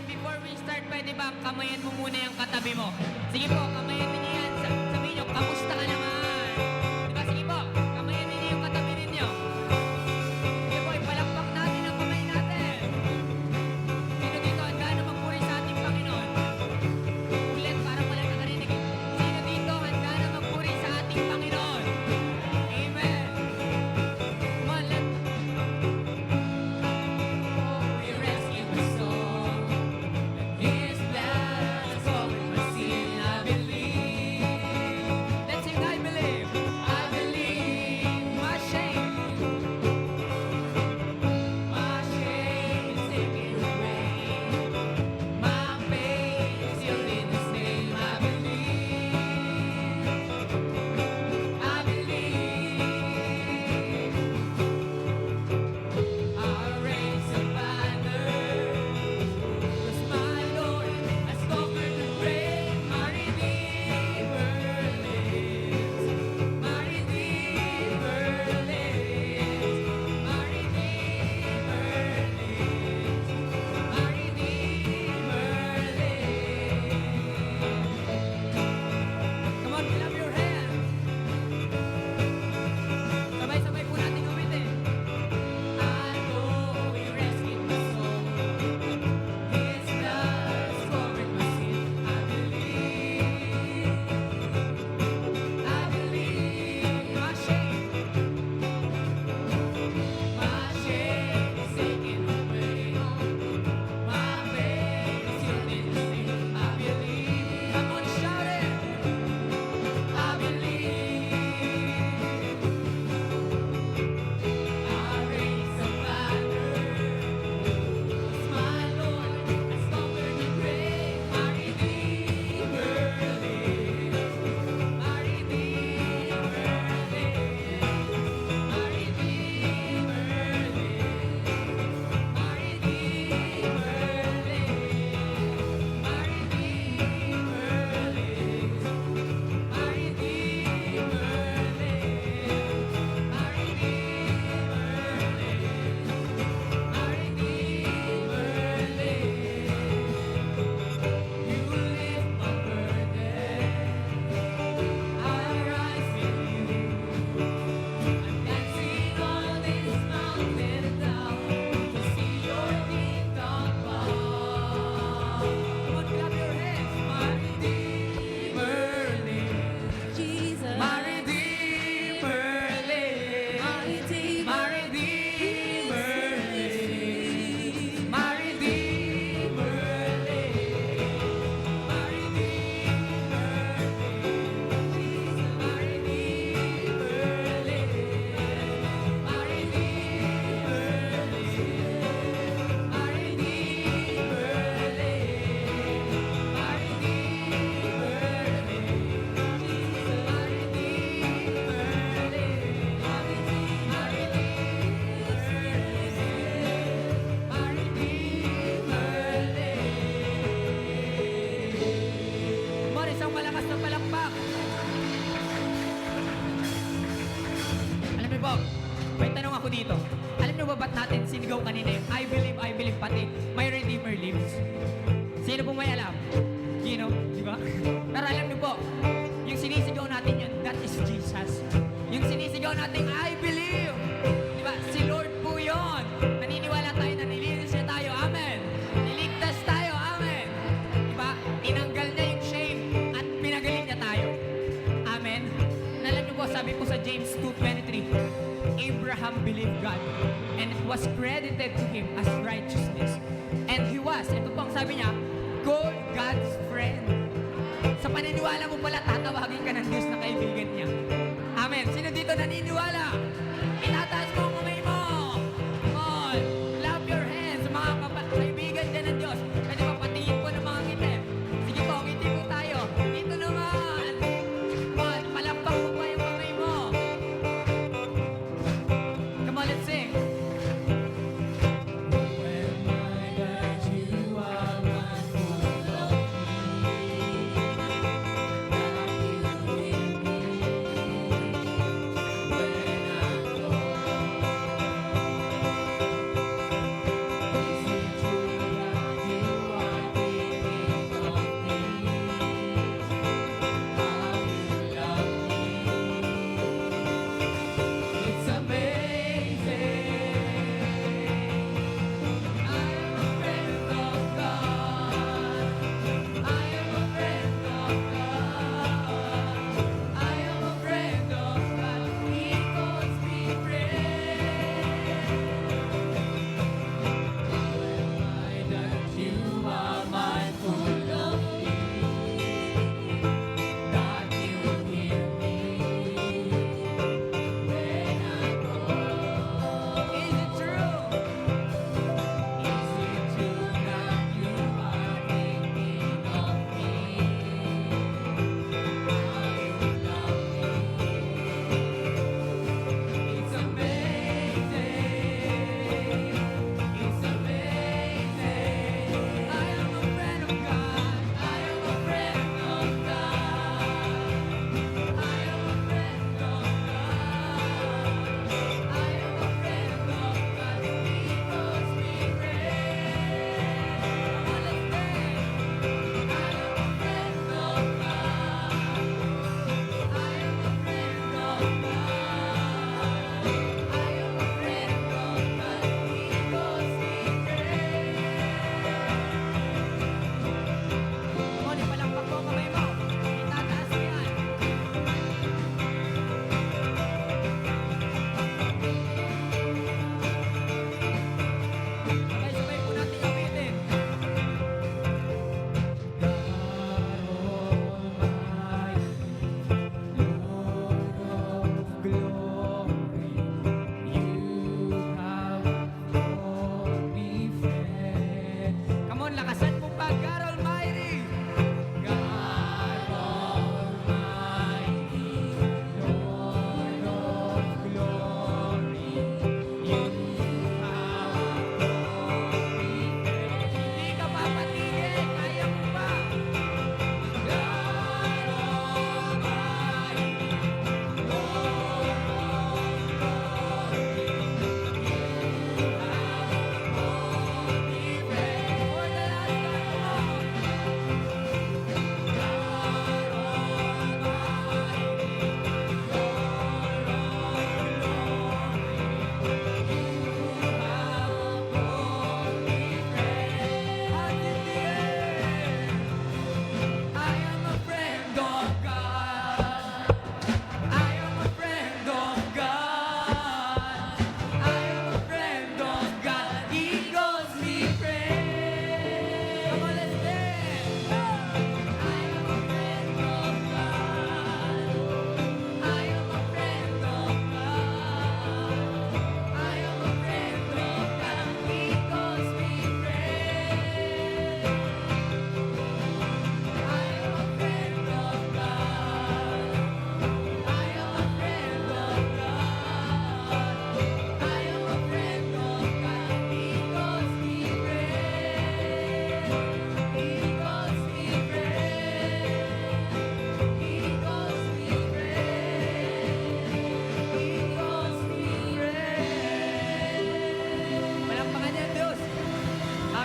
natin, before we start, pwede ba kamayan mo muna yung katabi mo? Sige po, kamayan ninyo yan. Sabihin nyo, kamusta ka naman? Diba? Sige po, kamayan ninyo yung katabi ninyo. Sige po, ipalakpak natin ang kamay natin. Sino dito handa na magpuri sa ating Panginoon? Ulit, parang wala nakarinig. Sino dito handa na magpuri sa ating Panginoon? Amen. Come on, we rescue my soul. His blood has covered my sin. I believe. Let's sing, I believe. I believe. My shame is taken away. My faith is sealed in His name. I believe. I believe. I'll raise a banner. 'Cause my Lord has conquered the grave. My Redeemer lives. My Redeemer lives. My Redeemer lives. My Redeemer lives. Come on, clap your hands. Sabay-sabay po natin umitin. I know He rescued my soul. His blood has covered my sin. I believe. I believe. My shame is taken away. My faith is sealed in His name. I believe. Come on, shout it. I believe. I raise a banner. 'Cause my Lord has conquered the grave. My Redeemer lives. My Redeemer lives. My Redeemer lives. My Redeemer lives. My Redeemer lives. My Redeemer lives. My Redeemer lives. You lift my burden. I rise with you. I'm dancing on this mountain now to see your kingdom come. Come on, clap your hands. My Redeemer lives. Jesus, My Redeemer lives. my Redeemer, My Redeemer lives. My Redeemer lives. My Redeemer lives. My Redeemer lives. My Redeemer lives. My Redeemer lives. My Come on, isang malakas na palakpak. Alam niyo po, may tanong ako dito. Alam niyo ba ba't natin sinigaw kanina yung I believe pati my Redeemer lives? Sino pong may alam? You know, di ba? Pero alam niyo po, yung sinisigaw natin yun, that is Jesus. Yung sinisigaw natin, I believe. Di ba? Si Lord po yun. Naniniwala tayo na nilinis niya tayo. Amen. Niligtas tayo. Amen. Di ba? Tinanggal niya yung shame at pinagaling niya tayo. Amen. Alam niyo po, sabi po sa James 2:23, Abraham believed God and it was credited to him as righteousness. And he was, ito po ang sabi niya, called God's friend. Sa paniniwala mo pala, tatawagin ka ng Diyos na kaibigan niya. Amen. Sino dito naniniwala? Itataas mo ang kamay mo. Come on. Clap your hands. Mga kaibigan dyan ng Diyos. Pwede ba patingin po ng mga ngiti? Sige po, ngiti po tayo. Dito naman. Come on. Palakpak mo pa yung kamay mo. Come on, let's sing. When my God, you are mindful of me, that you give me. When I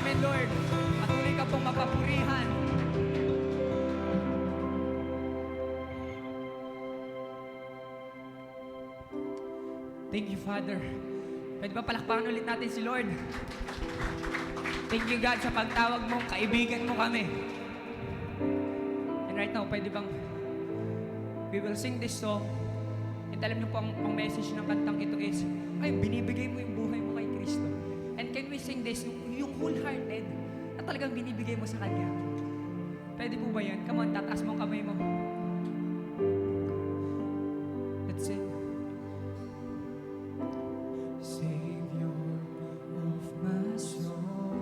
namin, Lord. Patuloy ka pong mapapurihan. Thank you, Father. Pwede ba palakpakan ulit natin si Lord? Thank you, God, sa pagtawag mo, kaibigan mo kami. And right now, pwede bang we will sing this song. And alam niyo po, ang message ng kantang ito is, ay, binibigay mo yung buhay mo kay Kristo. And can we sing this, yung wholehearted, na talagang binibigay mo sa Kanya? Pwede po ba yan? Come on, tataas mo ang kamay mo. Let's sing. Savior of my soul,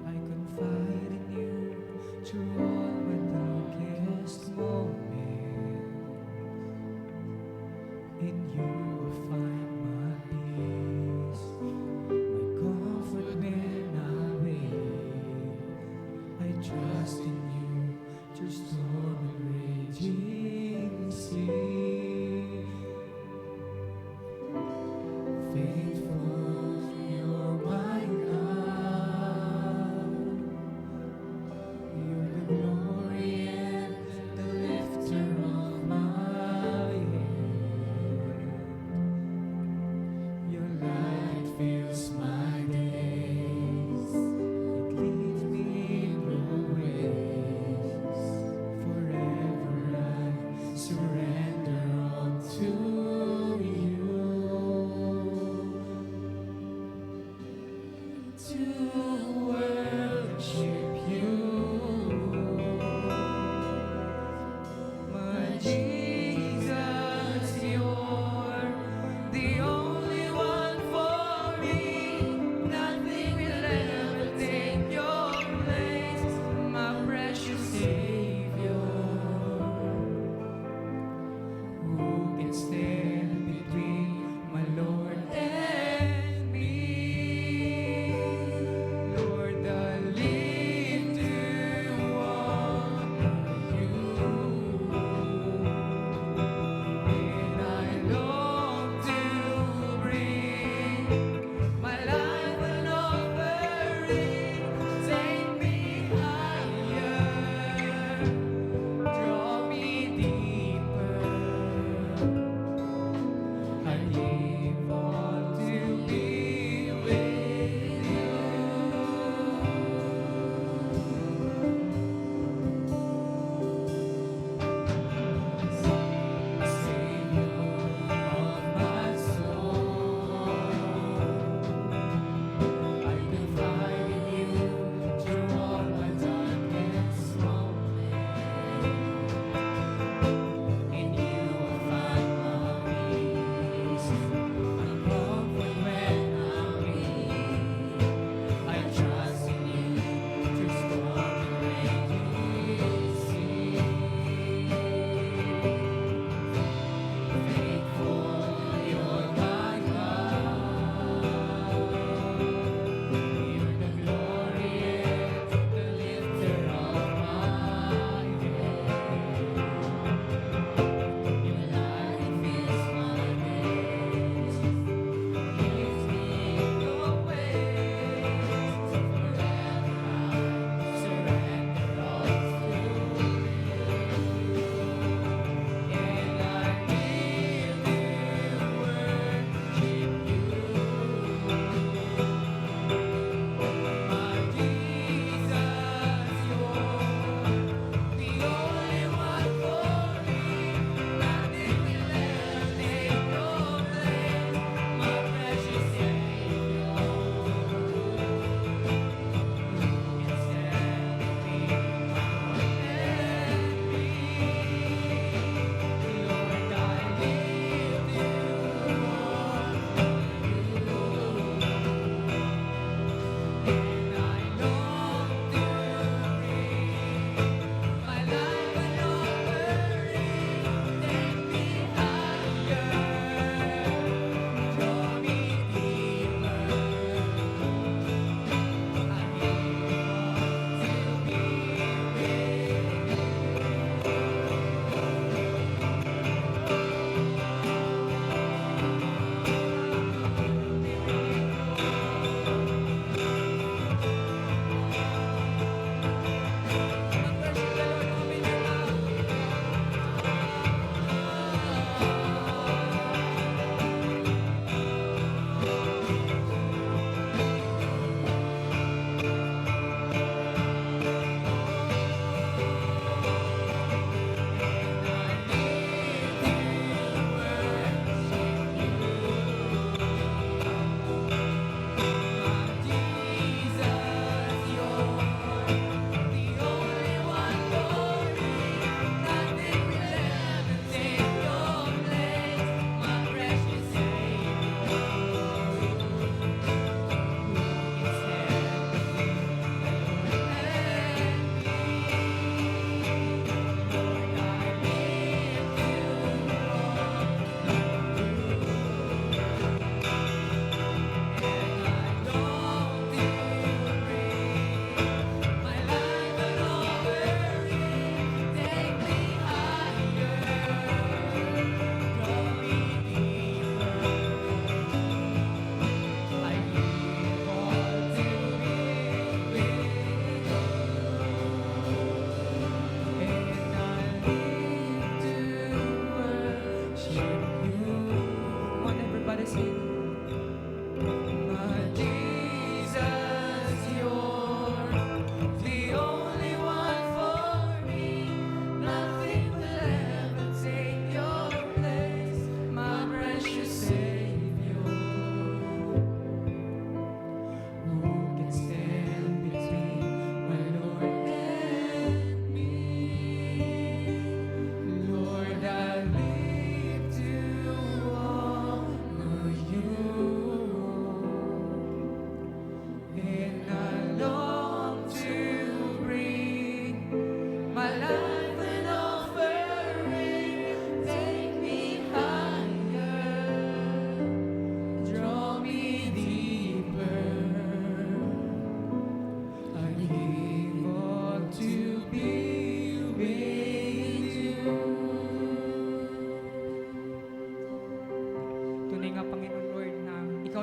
I confide in you through all my darkest moment. In you I find my peace, my comfort when I wait. I trust in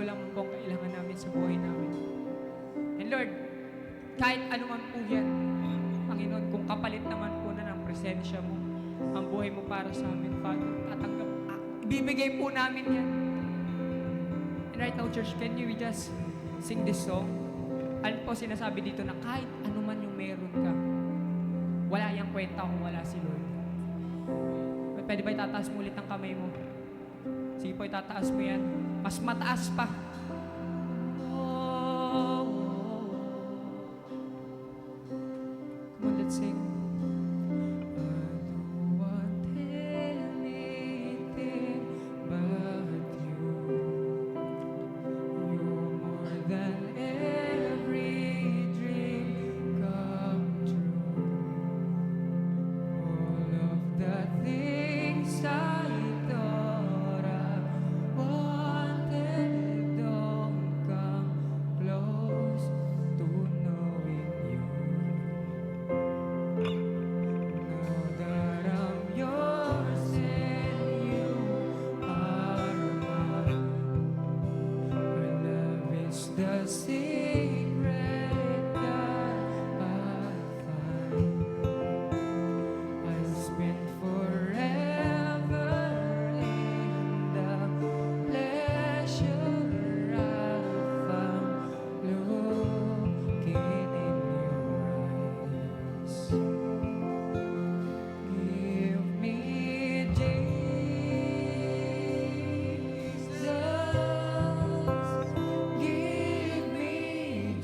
lang po ang kailangan namin sa buhay namin. And Lord, kahit ano man po yan, Panginoon, kung kapalit naman po na ng presensya mo, ang buhay mo para sa amin, Father, tatanggap, ibibigay po namin yan. And right now, church, can you just sing this song? Ano po sinasabi dito na kahit ano man yung meron ka, wala yung kwenta kung wala si Lord. Pwede ba itataas mo ulit ang kamay mo? Sige po, itataas mo yan. Mas mataas pa. Oh. Come on, let's sing. I don't want anything but you. You're more than every dream come true. All of the things I thought I wanted don't come close to knowing you. Know that I'm yours and you are mine. Our love is the secret that I find. I'll spend forever in the pleasure I found looking in your eyes. Give me Jesus, give me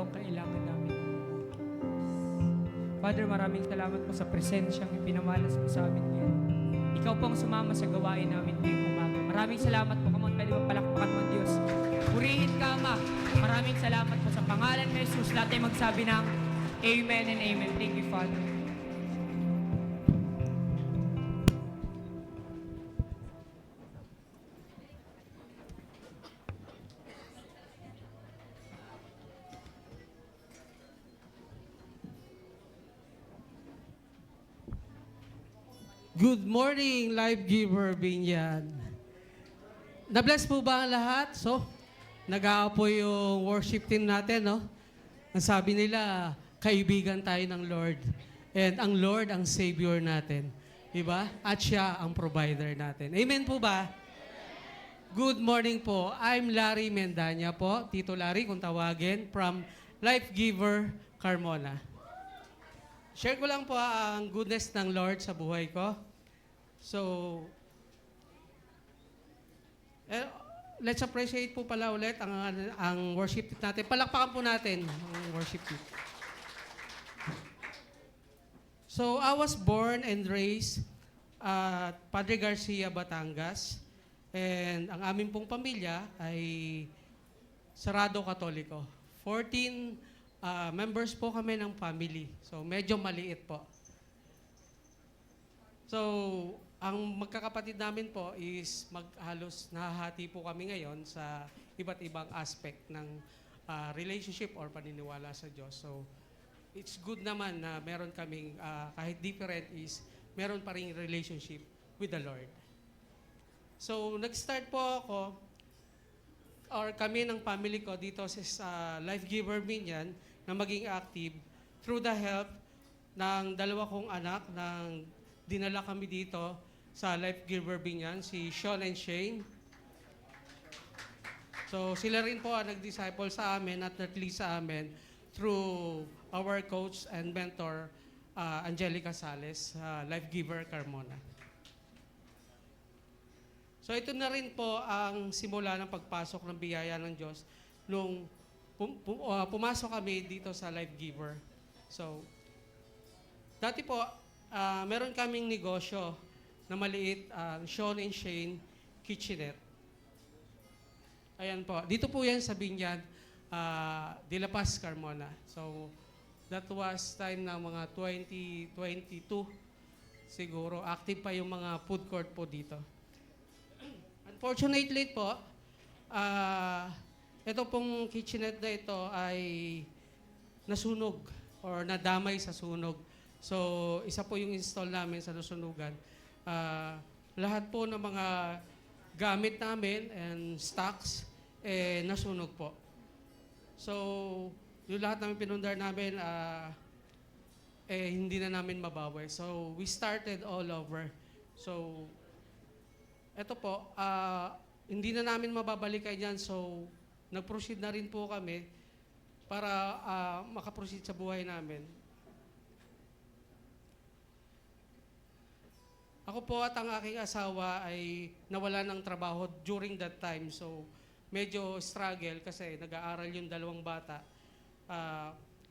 po ang kailangan namin. Father, maraming salamat po sa presensyang ipinamalas mo sa amin ngayon. Ikaw po ang sumama sa gawain namin ngayong umaga. Maraming salamat po. Come on, pwede ba palakpakan mo ang Diyos? Purihin ka, Ama. Maraming salamat po sa pangalan ni Jesus. Lahat ay magsabi ng Amen and Amen. Thank you, Father. Good morning, Life Giver Binyan. Na-bless po ba ang lahat? So, nag-aapo yung worship team natin, no? Ang sabi nila, kaibigan tayo ng Lord. And ang Lord ang Savior natin. Diba? At siya ang provider natin. Amen po ba? Good morning po. I'm Larry Mendanya po. Tito Larry, kung tawagin, from Life Giver Carmona. Share ko lang po ang goodness ng Lord sa buhay ko. So, let's appreciate po pala ulit ang worship team natin. Palakpakan po natin ang worship team. So, I was born and raised at Padre Garcia, Batangas. And ang aming pong pamilya ay Sarado Katoliko. 14 members po kami ng family. So, medyo maliit po. So, ang magkakapatid namin po is halos nahahati po kami ngayon sa iba't ibang aspect ng relationship or paniniwala sa Diyos. So, it's good naman na meron kaming, kahit different is, meron pa rin relationship with the Lord. So, nag-start po ako, or kami ng family ko dito sa Life Giver Binyan na maging active through the help ng dalawa kong anak nang dinala kami dito sa Life Giver Binyan, si Sean and Shane. So sila rin po ang nag-disciple sa amin at nag-lead sa amin through our coach and mentor, Angelica Sales, Life Giver Carmona. So ito na rin po ang simula ng pagpasok ng biyaya ng Diyos nung pumasok kami dito sa Life Giver. So, dati po, meron kaming negosyo na maliit, Sean and Shane Kitchenette. Ayan po. Dito po yan sa Binyan, De La Paz, Carmona. So, that was time na mga 2022 siguro. Active pa yung mga food court po dito. Unfortunately po, ito pong kitchenette na ito ay nasunog or nadamay sa sunog. So, isa po yung install namin sa nasunugan. Lahat po ng mga gamit namin and stocks, nasunog po. So, yung lahat namin pinundar namin, hindi na namin mabawi. So, we started all over. So, eto po, hindi na namin mababalikan yan. So, nag-proceed na rin po kami para makaproceed sa buhay namin. Ako po at ang aking asawa ay nawala ng trabaho during that time. So, medyo struggle kasi nag-aaral yung dalawang bata.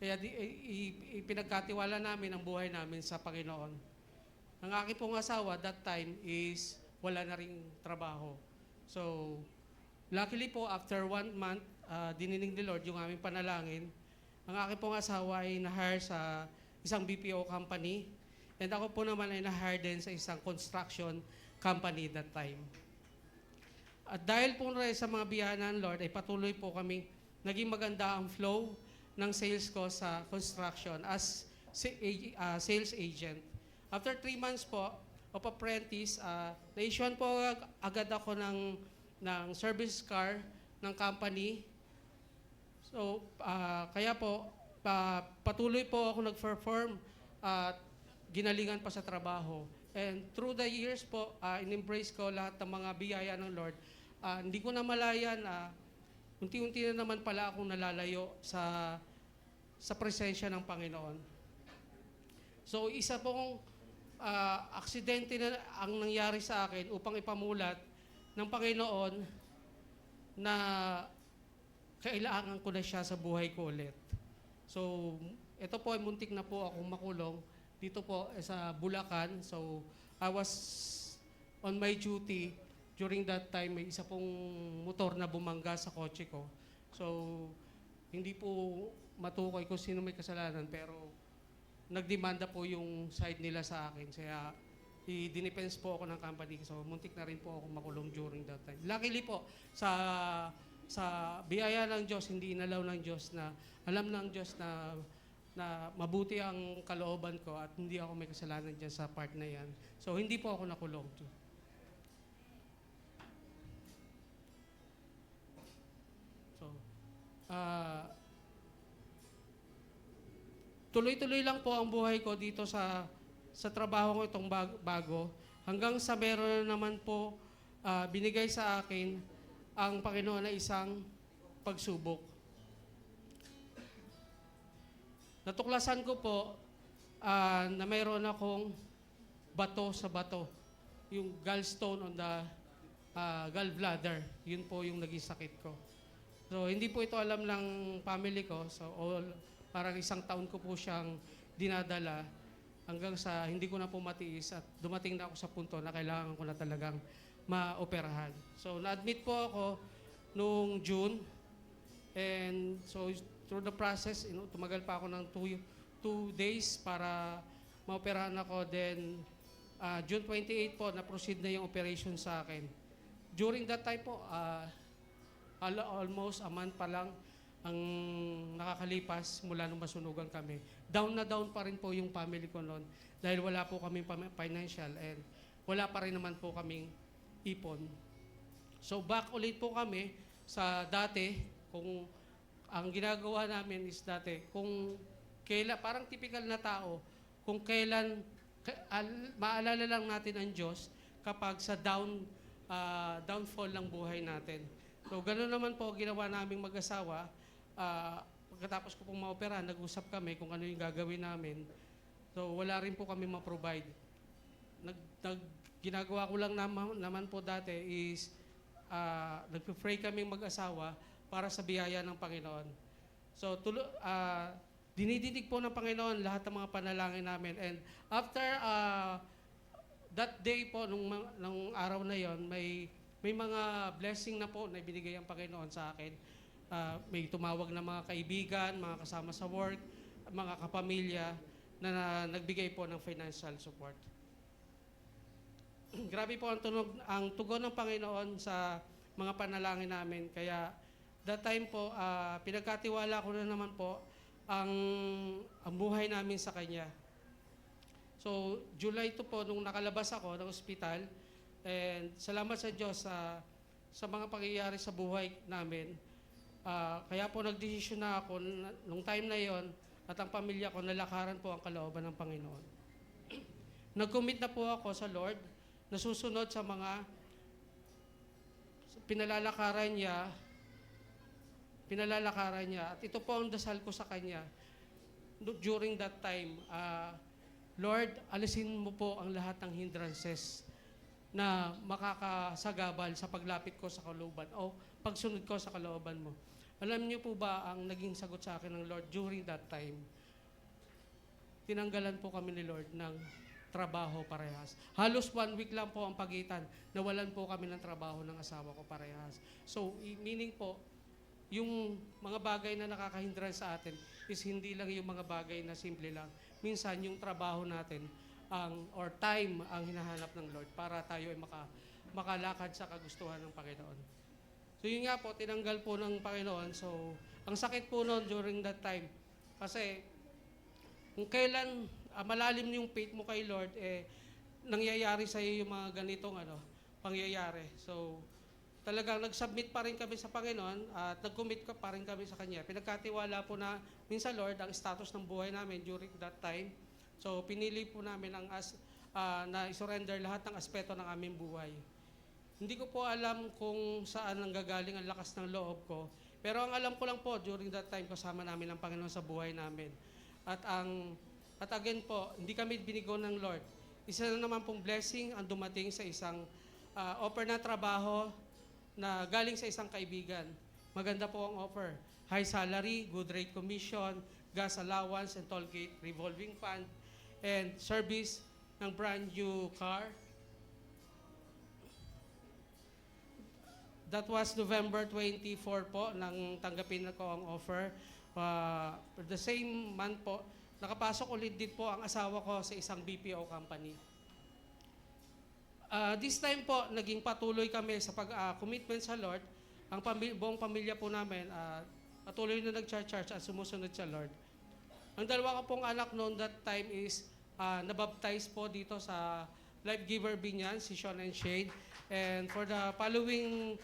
Kaya ipinagkatiwala namin ang buhay namin sa Panginoon. Ang aking pong asawa that time is wala na ring trabaho. So, luckily po, after 1 month, dininig ni Lord yung aming panalangin. Ang aking pong asawa ay na-hire sa isang BPO company. And ako po naman ay na-hire din sa isang construction company that time. At dahil po rin sa mga biyaya ng Lord, ay patuloy po kami, naging maganda ang flow ng sales ko sa construction as sales agent. After 3 months po of apprentice, na-issuean po agad ako ng service car ng company. So, kaya po, patuloy po ako nag-perform at ginalingan pa sa trabaho. And through the years po, in-embrace ko lahat ng mga biyaya ng Lord. Hindi ko na malayan, unti-unti na naman pala akong nalalayo sa presensya ng Panginoon. So, isa pong aksidente na ang nangyari sa akin upang ipamulat ng Panginoon na kailangan ko na siya sa buhay ko ulit. So, ito po ay muntik na po akong makulong. Dito po sa Bulacan. So, I was on my duty. During that time, may isa pong motor na bumangga sa kotse ko. So, hindi po matukoy kung sino may kasalanan, pero nagdemanda po yung side nila sa akin. Kaya, i-dinefense po ako ng company. So, muntik na rin po ako makulong during that time. Luckily po, sa biyaya ng Diyos, hindi inalaw ng Diyos na, alam ng Diyos na mabuti ang kalooban ko at hindi ako may kasalanan dyan sa part na yan. So, hindi po ako nakulong. So, tuloy-tuloy lang po ang buhay ko dito sa trabaho ko itong bago. Hanggang sa meron naman po binigay sa akin ang Panginoon na isang pagsubok. Natuklasan ko po na mayroon akong bato sa bato. Yung gallstone on the gallbladder. Yun po yung naging sakit ko. So, hindi po ito alam ng family ko. So, parang isang taon ko po siyang dinadala hanggang sa hindi ko na po matiis at dumating na ako sa punto na kailangan ko na talagang maoperahan. So, na-admit po ako noong June. And so, through the process, tumagal pa ako ng 2 days para maoperahan ako. Then, June 28 po, na-proceed na yung operation sa akin. During that time po, almost a month pa lang ang nakakalipas mula nung masunugan kami. Down na down pa rin po yung family ko noon dahil wala po kaming financial and wala pa rin naman po kaming ipon. So back ulit po kami sa dati, kung ang ginagawa namin is dati, kung kailan, parang typical na tao, kung kailan, maalala lang natin ang Diyos kapag sa downfall ng buhay natin. So gano'n naman po ginawa naming mag-asawa. Pagkatapos ko pong maopera, nag-usap kami kung ano yung gagawin namin. So wala rin po kami ma-provide. Ginagawa ko lang naman po dati is nag-pray kaming mag-asawa para sa biyaya ng Panginoon. So dinidinig po ng Panginoon lahat ng mga panalangin namin. And after that day po, nung araw na yon, may mga blessing na po na ibinigay ang Panginoon sa akin. May tumawag na mga kaibigan, mga kasama sa work, mga kapamilya na nagbigay po ng financial support. Grabe po ang tugon ng Panginoon sa mga panalangin namin. Kaya that time po, pinagkatiwala ko na naman po ang buhay namin sa Kanya. So, July 2 po, nung nakalabas ako ng ospital, and salamat sa Diyos sa mga pangyayari sa buhay namin. Kaya po nagdesisyon na ako nung time na yon at ang pamilya ko nalakaran po ang kalooban ng Panginoon. Nag-commit na po ako sa Lord, nasusunod sa mga pinalalakaran niya. At ito po ang dasal ko sa Kanya during that time. Lord, alisin mo po ang lahat ng hindrances na makakasagabal sa paglapit ko sa kalooban o pagsunod ko sa kalooban mo. Alam niyo po ba ang naging sagot sa akin ng Lord during that time? Tinanggalan po kami ni Lord ng trabaho parehas. Halos 1 week lang po ang pagitan. Nawalan po kami ng trabaho ng asawa ko parehas. So, meaning po, yung mga bagay na nakakahindran sa atin is hindi lang yung mga bagay na simple lang. Minsan, yung trabaho natin or time ang hinahanap ng Lord para tayo ay makalakad sa kagustuhan ng Panginoon. So yun nga po, tinanggal po ng Panginoon. So, ang sakit po noon during that time. Kasi, kung kailan malalim yung faith mo kay Lord, nangyayari sa iyo yung mga ganitong pangyayari. So, talagang nag-submit pa rin kami sa Panginoon at nag-commit pa rin kami sa Kanya. Pinagkatiwala po na minsan, Lord, ang status ng buhay namin during that time. So, pinili po namin na isurrender lahat ng aspeto ng aming buhay. Hindi ko po alam kung saan nanggagaling ang lakas ng loob ko. Pero ang alam ko lang po, during that time, kasama namin ang Panginoon sa buhay namin. At again po, hindi kami binigo ng Lord. Isa na naman pong blessing ang dumating sa isang offer na trabaho na galing sa isang kaibigan. Maganda po ang offer. high salary, good rate commission, gas allowance and toll gate revolving fund, and service ng brand new car. That was November 24 po nang tanggapin na ko ang offer. For the same month po, nakapasok ulit din po ang asawa ko sa isang BPO company. This time po, naging patuloy kami sa pag-commitment sa Lord. Ang buong pamilya po namin, patuloy na nag-charge at sumusunod sa Lord. Ang dalawa ko pong anak noon that time is nabaptize po dito sa Life Giver Binyan, si Sean and Shade. And for the following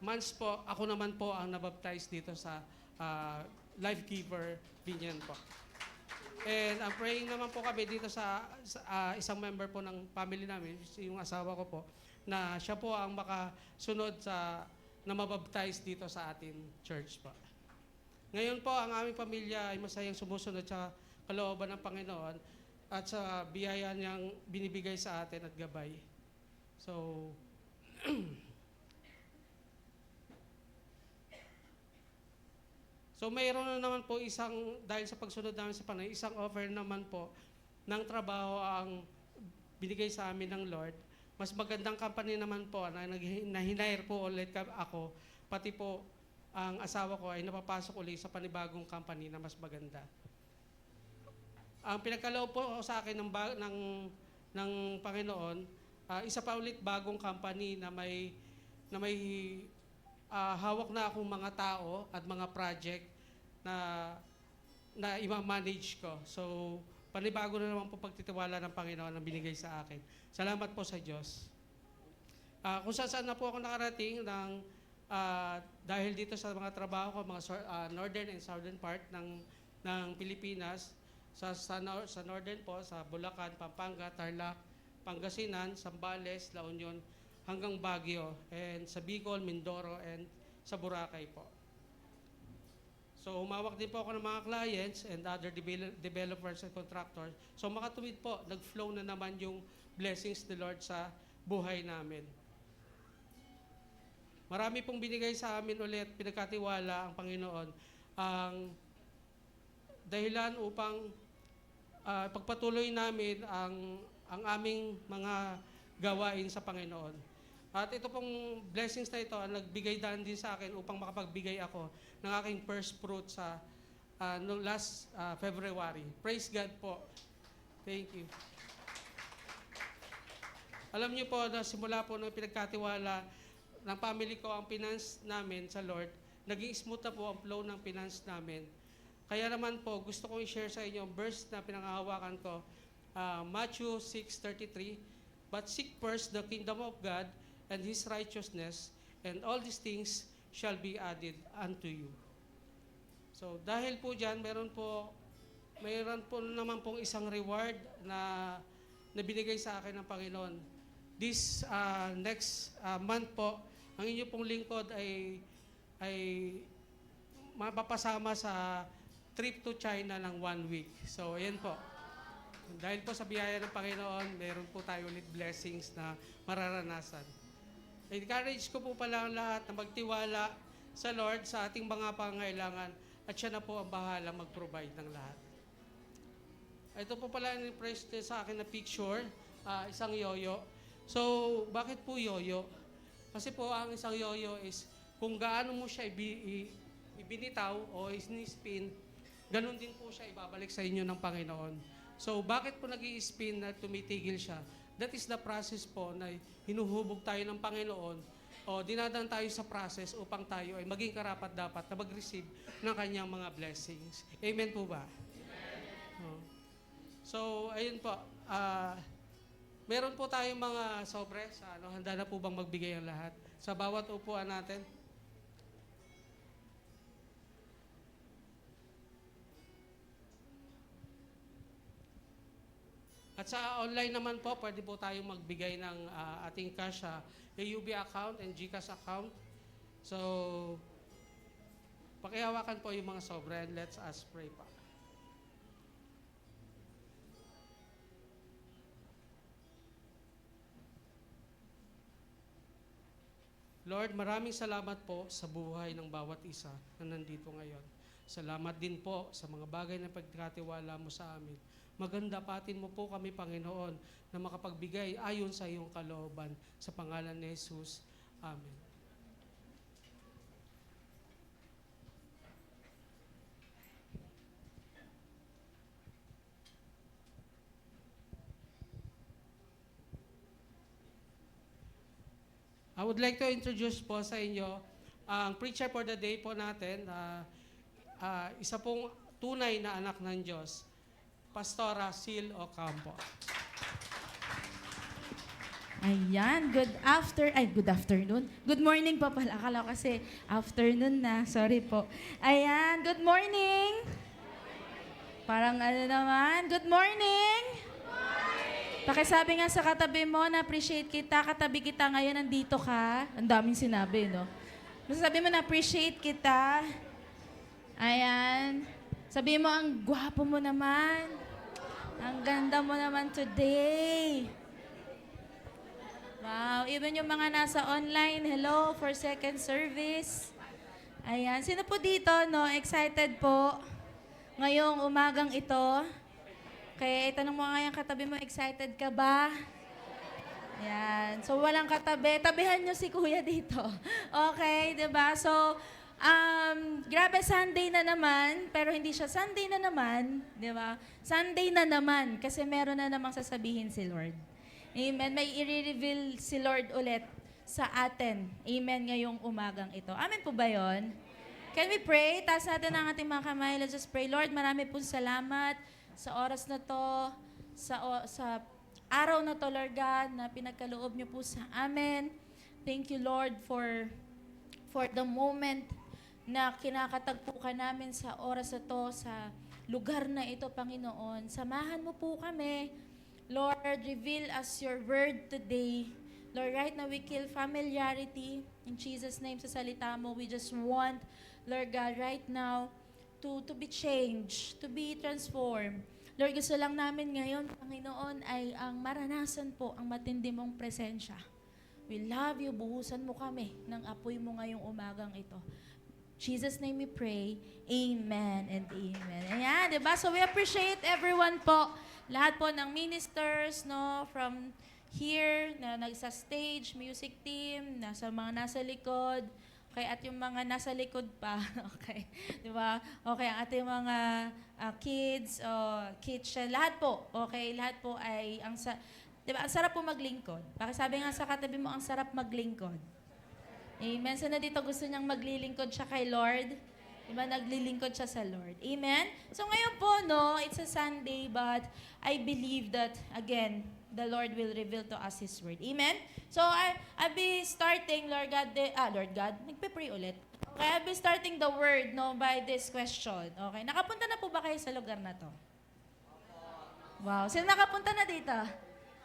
months po, ako naman po ang nabaptize dito sa Life Giver Binyan po. And I'm praying naman po kami dito sa isang member po ng family namin, yung asawa ko po, na siya po ang makasunod na mabaptize dito sa ating church po. Ngayon po, ang aming pamilya ay masayang sumusunod sa kalooban ng Panginoon at sa biyaya niyang binibigay sa atin at gabay. So, mayroon na naman po dahil sa pagsunod namin sa Panginoon, isang offer naman po ng trabaho ang binigay sa amin ng Lord. Mas magandang company naman po na hinire po ulit ako, pati po ang asawa ko ay napapasok ulit sa panibagong company na mas maganda. Ang pinagkaloob po sa akin ng Panginoon, isa pa ulit bagong company na may hawak na akong mga tao at mga project na ima-manage ko. So, panibago na naman po pagtitiwala ng Panginoon ang binigay sa akin. Salamat po sa Diyos. Kung saan na po ako nakarating dahil dito sa mga trabaho ko, mga northern and southern part ng Pilipinas, sa northern po, sa Bulacan, Pampanga, Tarlac, Pangasinan, Zambales, La Union, hanggang Baguio, and sa Bicol, Mindoro, and sa Boracay po. So, umawak din po ako ng mga clients and other developers and contractors. So, makatuwid po, nag-flow na naman yung blessings ni Lord sa buhay namin. Marami pong binigay sa amin ulit, pinagkatiwala ang Panginoon. Ang dahilan upang pagpatuloy namin ang aming mga gawain sa Panginoon. At ito pong blessings na ito, ang nagbigay daan din sa akin upang makapagbigay ako ng aking first fruit sa last February. Praise God po. Thank you. Alam niyo po na simula po ng pinagkatiwala ng family ko ang finance namin sa Lord, naging smooth na po ang flow ng finance namin. Kaya naman po, gusto kong i-share sa inyo ang verse na pinangahawakan ko, Matthew 6:33, "But seek first the kingdom of God and His righteousness, and all these things shall be added unto you." So, dahil po dyan, mayroon po naman pong isang reward na binigay sa akin ng Panginoon. This next month po, ang inyo pong lingkod ay mapapasama sa trip to China ng 1 week. So, ayan po. Dahil po sa biyaya ng Panginoon, meron po tayo ulit blessings na mararanasan. Encourage ko po pala ang lahat na magtiwala sa Lord sa ating mga pangailangan at siya na po ang bahala mag-provide ng lahat. Ito po pala ang impressed sa akin na picture, isang yoyo. So, bakit po yoyo? Kasi po ang isang yoyo is kung gaano mo siya ibinitaw o isni-spin, ganun din po siya ibabalik sa inyo ng Panginoon. So, bakit po nag-i-spin na tumitigil siya? That is the process po na hinuhubog tayo ng Panginoon o dinadaan tayo sa process upang tayo ay maging karapat-dapat na mag-receive ng kanyang mga blessings. Amen po ba? Amen. So, ayun po. Meron po tayong mga sobre. Handa na po bang magbigay ang lahat? Sa bawat upuan natin. At sa online naman po, pwede po tayong magbigay ng ating cash sa AUB account and GCash account. So, pakihawakan po yung mga sobre and let's us pray pa. Lord, maraming salamat po sa buhay ng bawat isa na nandito ngayon. Salamat din po sa mga bagay na pagkatiwala mo sa amin. Magandapatin mo po kami, Panginoon, na makapagbigay ayon sa iyong kalooban. Sa pangalan ni Jesus. Amen. I would like to introduce po sa inyo ang preacher for the day po natin. Isa pong tunay na anak ng Diyos, Pastora Sil Ocampo. Ayan, good afternoon. Good morning pa pala. Akala ko kasi afternoon na. Sorry po. Ayan, good morning. Parang ano naman, good morning. Pakisabi nga sa katabi mo, na-appreciate kita, katabi kita ngayon, nandito ka. Ang daming sinabi, no? Sabi mo, na-appreciate kita. Ayan. Sabi mo, ang gwapo mo naman. Ang ganda mo naman today. Wow. Even yung mga nasa online, hello for second service. Ayan. Sino po dito, no? Excited po ngayong umagang ito? Okay, tanong mo nga yung katabi mo, excited ka ba? Yan. So, walang katabi. Tabihan nyo si Kuya dito. Okay, di ba? So, grabe Sunday na naman, pero hindi siya Sunday na naman, di ba? Sunday na naman, kasi meron na namang sasabihin si Lord. Amen. May i-reveal si Lord ulit sa atin. Amen, ngayong umagang ito. Amen po ba yon? Can we pray? Taas natin ang ating mga kamay. Let's just pray. Lord, marami pong salamat sa oras na to, sa araw na to, Lord God, na pinagkaloob niyo po sa amin. Thank you, Lord, for the moment na kinakatagpo ka namin sa oras na to, sa lugar na ito, Panginoon. Samahan mo po kami. Lord, reveal us your word today. Lord, right now we kill familiarity. In Jesus' name, sa salita mo, we just want, Lord God, right now, to be changed, to be transformed. Lord, gusto lang namin ngayon, Panginoon, ay ang maranasan po ang matindi mong presensya. We love you, buhusan mo kami ng apoy mo ngayong umagang ito. Jesus' name we pray, amen and amen. Ayan, diba? So we appreciate everyone po, lahat po ng ministers, no, from here, na nagsa stage, music team, mga nasa likod, okay, at yung mga nasa likod pa, okay, di ba? Okay, ang ating mga kids, kitchen, lahat po, okay, lahat po ay, di ba, ang sarap po maglingkod. Pakisabi nga sa katabi mo, ang sarap maglingkod. Amen. So na dito gusto niyang maglilingkod siya kay Lord. Di ba, naglilingkod siya sa Lord. Amen? So ngayon po, no, it's a Sunday, but I believe that, again, the Lord will reveal to us His Word. Amen? So, I'll be starting, Lord God, nagpe-pray ulit. Okay, I'll be starting the Word, no, by this question. Okay, nakapunta na po ba kayo sa lugar na to? Wow, sino nakapunta na dito?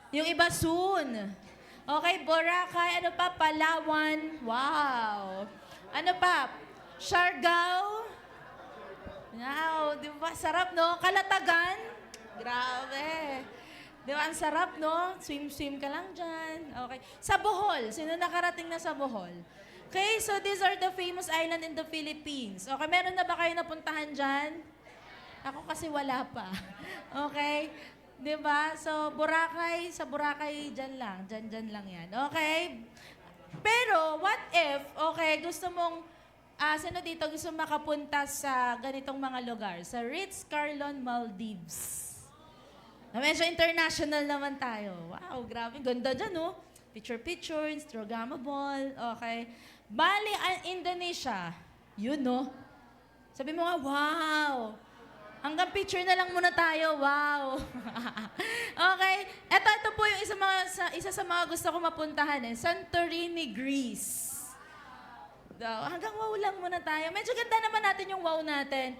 Yung iba soon. Okay, Boracay, ano pa, Palawan, wow. Ano pa, Siargao, wow, di ba, sarap, no? Kalatagan, grabe. Di ba, ang sarap, no? Swim-swim ka lang dyan. Okay. Sa Bohol. Sino nakarating na sa Bohol? Okay, so these are the famous island in the Philippines. Okay, meron na ba kayo napuntahan dyan? Ako kasi wala pa. Okay? Di ba? So, Boracay, sa Boracay, dyan lang. Dyan lang yan. Okay? Pero, what if, okay, gusto mong, sino dito gusto makapunta sa ganitong mga lugar? Sa Ritz-Carlton, Maldives. Na medyo international naman tayo. Wow, grabe. Ganda dyan, no? Picture-picture, Instagrammable. Okay. Bali, Indonesia. Yun, no? Sabi mo nga, wow. Hanggang picture na lang muna tayo. Wow. Okay. Ito po yung isa sa mga gusto ko mapuntahan. Santorini, Greece. Hanggang wow lang muna tayo. Medyo ganda naman natin yung wow natin.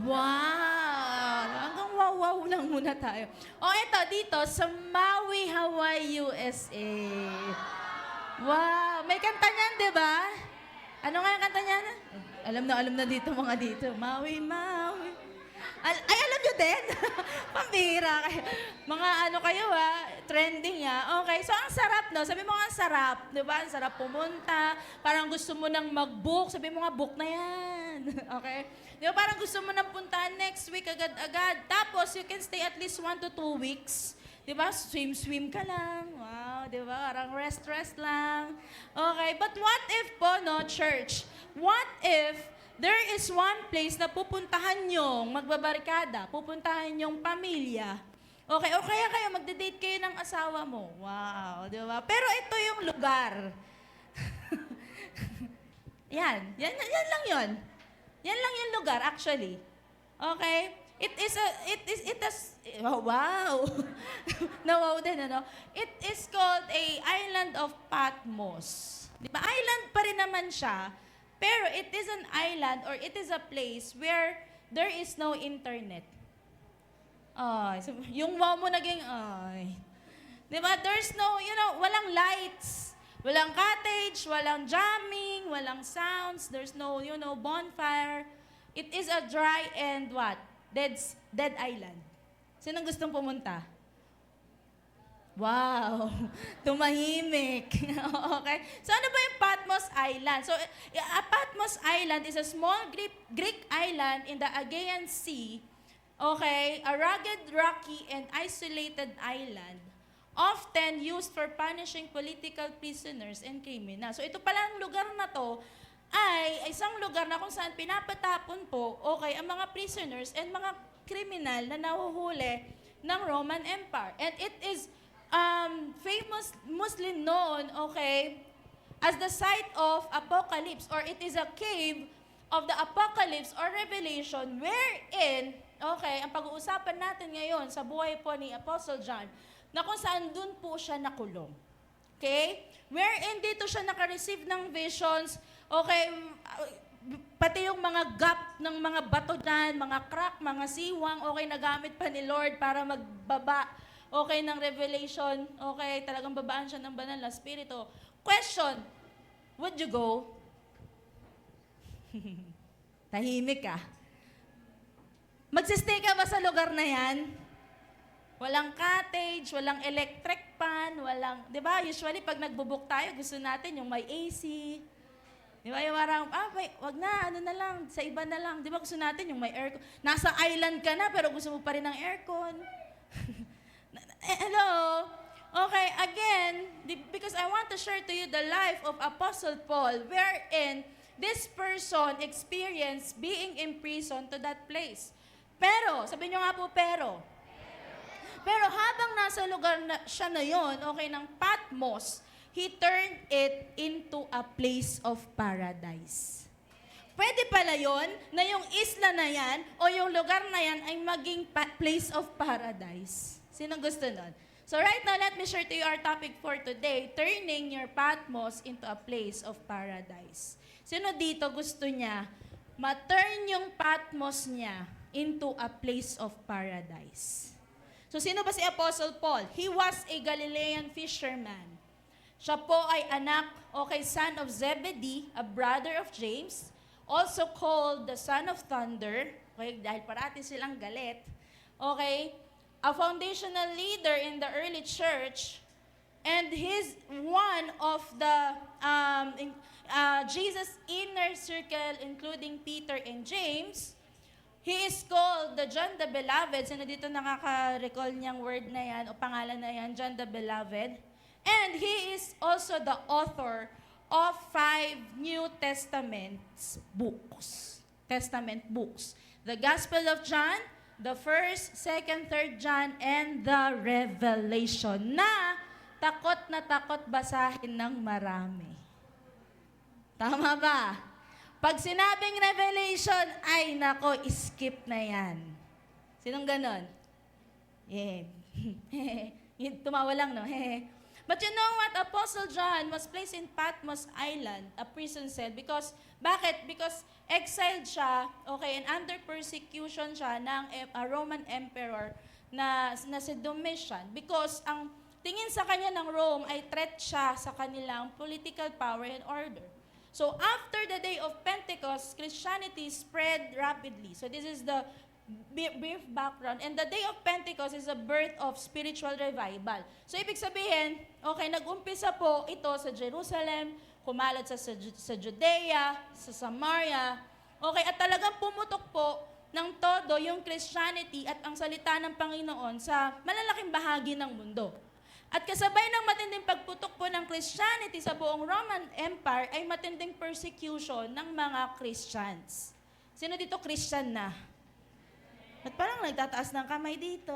Wow! Hanggang wow lang muna tayo. O eto, dito, sa Maui, Hawaii, USA. Wow! May kanta niyan, di ba? Ano nga yung kanta niyan? Alam na dito mga dito. Maui, Maui. Ay, alam nyo din? Pambira kayo. Mga ano kayo trending Okay, so ang sarap, no? Sabi mo nga ang sarap, di ba? Ang sarap pumunta. Parang gusto mo nang mag-book. Sabi mo nga, book na yan. Okay? Di ba? Parang gusto mo nang puntahan next week agad-agad. Tapos, you can stay at least 1 to 2 weeks. Di ba? Swim-swim ka lang. Wow, di ba? Parang rest-rest lang. Okay, but what if po, no, church? What if there is one place na pupuntahan yung magbabarikada, pupuntahan yung pamilya. Okay, o kaya kayo, magde-date kayo ng asawa mo. Wow, di ba? Pero ito yung lugar. yan lang yun. Yan lang yung lugar, actually. Okay? Oh, wow. Nawaw din, ano? It is called a island of Patmos. Di ba? Island pa rin naman siya, pero it is an island or it is a place where there is no internet. Ay, so, yung wow mo naging, ay. Di ba? There's no, walang lights. Walang cottage, walang jamming, walang sounds. There's no, bonfire. It is a dry and what? Dead island. Sino gustong pumunta? Wow, tumahimik. Okay. So ano ba yung Patmos Island? So Patmos Island is a small Greek island in the Aegean Sea. Okay, a rugged, rocky, and isolated island, often used for punishing political prisoners and criminals. So ito palang lugar na to ay isang lugar na kung saan pinapatapon po, okay, ang mga prisoners and mga kriminal na nahuhuli ng Roman Empire. And it is famously known, okay, as the site of Apocalypse, or it is a cave of the Apocalypse or Revelation wherein, okay, ang pag-uusapan natin ngayon sa buhay po ni Apostle John, na kung saan dun po siya nakulong. Okay? Wherein dito siya naka-receive ng visions, okay, pati yung mga gap ng mga bato dyan, mga crack, mga siwang, okay, nagamit pa ni Lord para magbaba, okay, ng revelation, okay, talagang babaan siya ng banal na spirito. Question, would you go? Tahimik ka. Magsistay ka ba sa lugar na yan? Walang cottage, walang electric pan, walang, di ba, usually pag nagbubuk tayo, gusto natin yung may AC. Di ba, yung parang, wag na, ano na lang, sa iba na lang. Di ba, gusto natin yung may aircon. Nasa island ka na, pero gusto mo pa rin ng aircon. Hello? Okay, again, because I want to share to you the life of Apostle Paul, wherein this person experienced being imprisoned to that place. Pero, sabihin nyo nga po, pero habang nasa lugar na siya na yon, okay, ng Patmos, he turned it into a place of paradise. Pwede pala yon na yung isla na yan o yung lugar na yan ay maging place of paradise. Sinong gusto nun? So right now, let me share to you our topic for today, turning your Patmos into a place of paradise. Sino dito gusto niya ma-turn yung Patmos niya into a place of paradise? So sino ba si Apostle Paul? He was a Galilean fisherman. Siya po ay anak, okay, son of Zebedee, a brother of James, also called the son of thunder, okay, dahil parati silang galit, okay, a foundational leader in the early church, and he's one of the Jesus' inner circle, including Peter and James. He is called the John the Beloved. Sino dito nakaka-recall niyang word na yan o pangalan na yan, John the Beloved? And he is also the author of 5 New Testament books. The Gospel of John, the 1st, 2nd, 3rd John, and the Revelation na takot basahin ng marami. Tama ba? Pag sinabing Revelation, ay nako, skip na yan. Sinong ganon? Yeah. Tumawa lang, no? But you know what? Apostle John was placed in Patmos Island, a prison cell, because, bakit? Because exiled siya, okay, and under persecution siya ng a Roman emperor na si Domitian, because ang tingin sa kanya ng Rome ay threat siya sa kanilang political power and order. So after the day of Pentecost, Christianity spread rapidly. So this is the brief background. And the day of Pentecost is the birth of spiritual revival. So, ibig sabihin, okay, nag-umpisa po ito sa Jerusalem, kumalat sa Judea, sa Samaria, okay, at talagang pumutok po ng todo yung Christianity at ang salita ng Panginoon sa malalaking bahagi ng mundo. At kasabay ng matinding pagputok po ng Christianity sa buong Roman Empire ay matinding persecution ng mga Christians. Sino dito Christian na? Ba't parang nagtataas ng kamay dito?